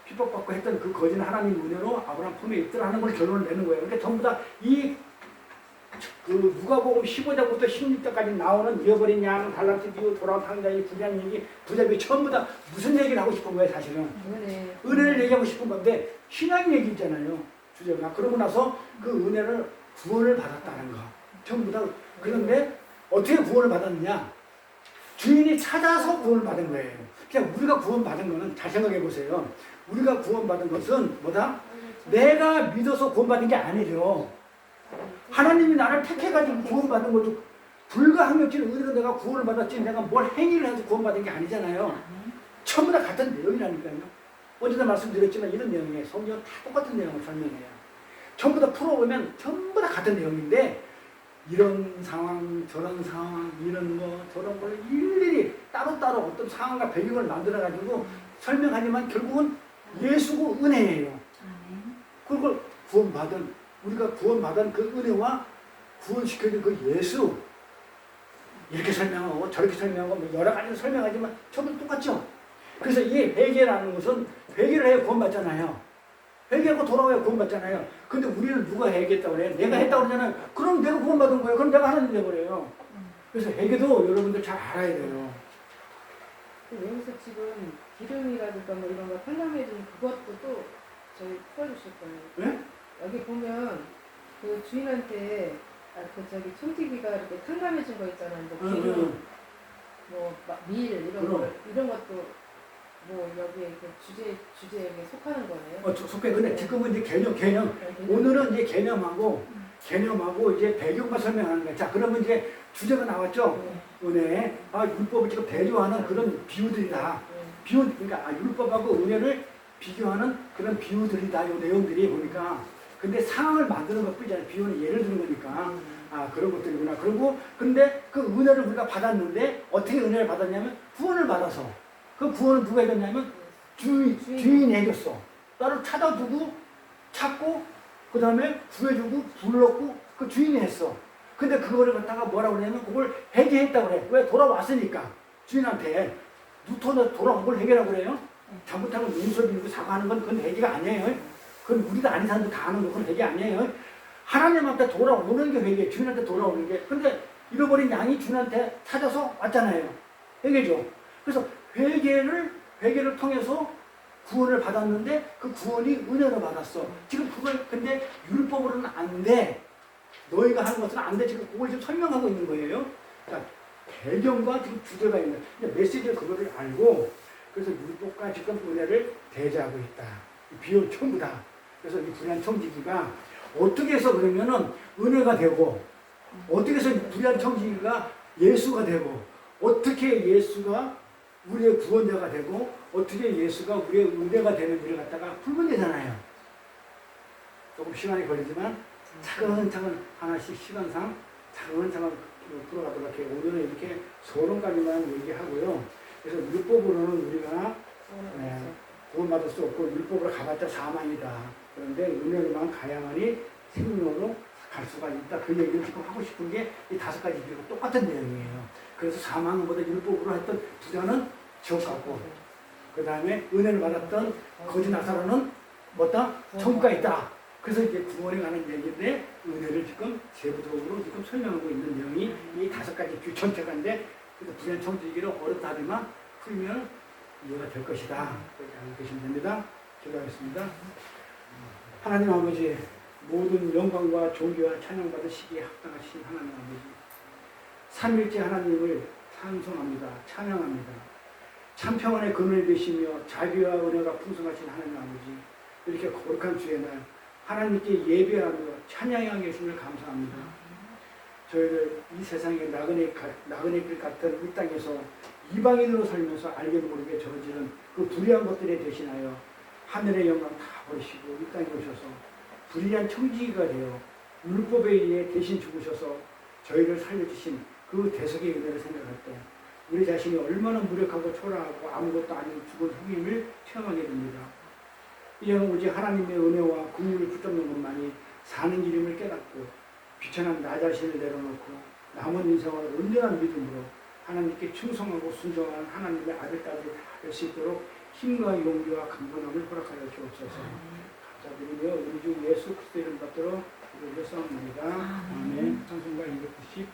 핍박받고 했던 그 거지는 하나님 은혜로 아브라함 품에 있더라 하는 걸 결론을 내는 거예요. 그러니까 전부 다 이 그 누가복음 15장부터 16장까지 나오는 잃어버린 양, 달란트 비유, 돌아온 탕자의 불의한 얘기, 부자 비유 전부 다 무슨 얘기를 하고 싶은 거예요, 사실은? 은혜를 얘기하고 싶은 건데 신앙 얘기 있잖아요, 주제가. 그러고 나서 그 은혜를 구원을 받았다는 거. 전부 다. 그런데 어떻게 구원을 받았느냐? 주인이 찾아서 구원을 받은 거예요. 그냥 우리가 구원받은 거는 잘 생각해 보세요. 우리가 구원받은 것은 뭐다? 내가 믿어서 구원받은 게 아니죠. 하나님이 나를 택해가지고 구원받은 것도 불가항력적인 은혜로 내가 구원을 받았지 내가 뭘 행위를 해서 구원받은 게 아니잖아요. 전부 다 같은 내용이라니까요. 어제도 말씀드렸지만 이런 내용이에요. 성경은 다 똑같은 내용을 설명해요. 전부 다 풀어보면 전부 다 같은 내용인데 이런 상황, 저런 상황, 이런 뭐 저런 걸 일일이 따로따로 어떤 상황과 배경을 만들어가지고 설명하지만 결국은 예수고 은혜예요. 그걸 구원받은 우리가 구원받은 그 은혜와 구원시켜준 그 예수 이렇게 설명하고 저렇게 설명하고 뭐 여러 가지로 설명하지만 전부 똑같죠. 그래서 이 회개라는 것은 회개를 해야 구원받잖아요. 회개하고 돌아와야 구원받잖아요. 근데 우리는 누가 회개했다고 그래요? 내가 했다고 그러잖아요. 그럼 내가 구원받은 거예요. 그럼 내가 하나님 되버려요. 그래서 회개도 여러분들 잘 알아야 돼요. 여기서 지금 기름이라든가 뭐 이런 거 설명해주는 그것도 또 저희 풀어주실 거예요. 네? 여기 보면 그 주인한테 그 저기 청지기가 이렇게 탕감해준 거 있잖아요. 뭐 기름, 밀 이런 것도 뭐 여기에 그 주제에 속하는 거네요. 속해. 근데 지금은 이제 개념. 오늘은 이제 개념하고 이제 배경만 설명하는 거예요. 자, 그러면 이제 주제가 나왔죠. 은혜. 율법을 지금 대조하는 그런 비유들이다. 그러니까 율법하고 은혜를 비교하는 그런 비유들이다. 이 내용들이 보니까. 근데 상황을 만드는 것 뿐이잖아요. 비유는 예를 드는 거니까. 그런 것들이구나. 그리고 근데 그 은혜를 우리가 받았는데 어떻게 은혜를 받았냐면 구원을 받아서. 그 구원을 누가 해줬냐면 주인이 해줬어. 나를 찾고 그 다음에 구해주고 불렀고 그 주인이 했어. 근데 그거를 갖다가 뭐라고 그러냐면 그걸 회개했다고 그래. 왜? 돌아왔으니까. 주인한테 돌아온 걸 회개라고 그래요. 잘못한 건 용서 빌고 사과하는 건 그건 회개가 아니에요. 그건 우리도 아닌 사람도 다 하는 거 그건 회개 아니에요. 하나님한테 돌아오는 게 회개예요. 주인한테 돌아오는 게. 근데 잃어버린 양이 주인한테 찾아서 왔잖아요. 회개죠. 그래서 회개를 통해서 구원을 받았는데 그 구원이 은혜로 받았어. 지금 그걸 근데 율법으로는 안 돼. 너희가 하는 것은 안 돼. 지금 그걸 지금 설명하고 있는 거예요. 자, 배경과 지금 주제가 있는. 근데 메시지를 그거를 알고 그래서 율법과 지금 은혜를 대조하고 있다. 비유 전부 다. 그래서 이 불의한 청지기가 어떻게 해서 그러면은 은혜가 되고 어떻게 해서 불의한 청지기가 예수가 되고 어떻게 예수가 우리의 구원자가 되고 어떻게 예수가 우리의 은혜가 되는지를 갖다가 풀면 되잖아요. 조금 시간이 걸리지만 차근차근 하나씩 시간상 차근차근 풀어가도록 해요. 오늘은 이렇게 서론까지만 얘기하고요. 그래서 율법으로는 우리가 구원받을 수 없고 율법으로 가봤자 사망이다. 그런데 은혜로만 가야만이 생명으로 갈 수가 있다. 그 얘기를 지금 하고 싶은 게 이 5가지 비유가 똑같은 내용이에요. 그래서 사망보다 율법으로 했던 부자는 지옥 갔고 그 다음에 은혜를 받았던 거지 나사로는 뭐다? 천국가 있다. 그래서 이제 구원에 가는 얘기인데 은혜를 지금 세부적으로 지금 설명하고 있는 내용이 이 5가지 비유 전체가인데 그래서 불의한 청지기를 어렵다지만 풀면 이해가 될 것이다. 그렇게 알고 계시면 됩니다. 기도하겠습니다. 하나님 아버지 모든 영광과 존귀와 찬양받으시기에 합당하신 하나님 아버지 삼일째 하나님을 찬송합니다. 찬양합니다. 참 평안의 근원이 되시며 자비와 은혜가 풍성하신 하나님 아버지 이렇게 거룩한 주의 날 하나님께 예배하며 찬양하게 계심을 감사합니다. 저희들 이 세상에 나그네 길 같은 이 땅에서 이방인으로 살면서 알게 모르게 저지른 그 불의한 것들에 대신하여 하늘의 영광 다 버리시고 이 땅에 오셔서 불의한 청지기가 되어 율법에 의해 대신 죽으셔서 저희를 살려주신 그 대속의 은혜를 생각할 때 우리 자신이 얼마나 무력하고 초라하고 아무것도 아닌 죽은 흑임을 체험하게 됩니다. 이는 오직 하나님의 은혜와 긍휼을 붙잡는 것만이 사는 길임을 깨닫고 비천한 나 자신을 내려놓고 남은 인생을 온전한 믿음으로 하나님께 충성하고 순종하는 하나님의 아들, 딸들이 다 될 수 있도록 힘과 용기와 강건함을 허락하여 주옵소서. 감사드리며 우리 주 예수 그리스도 이름 받들어 기도를 쌓옵나이다. 아멘. 찬송가 290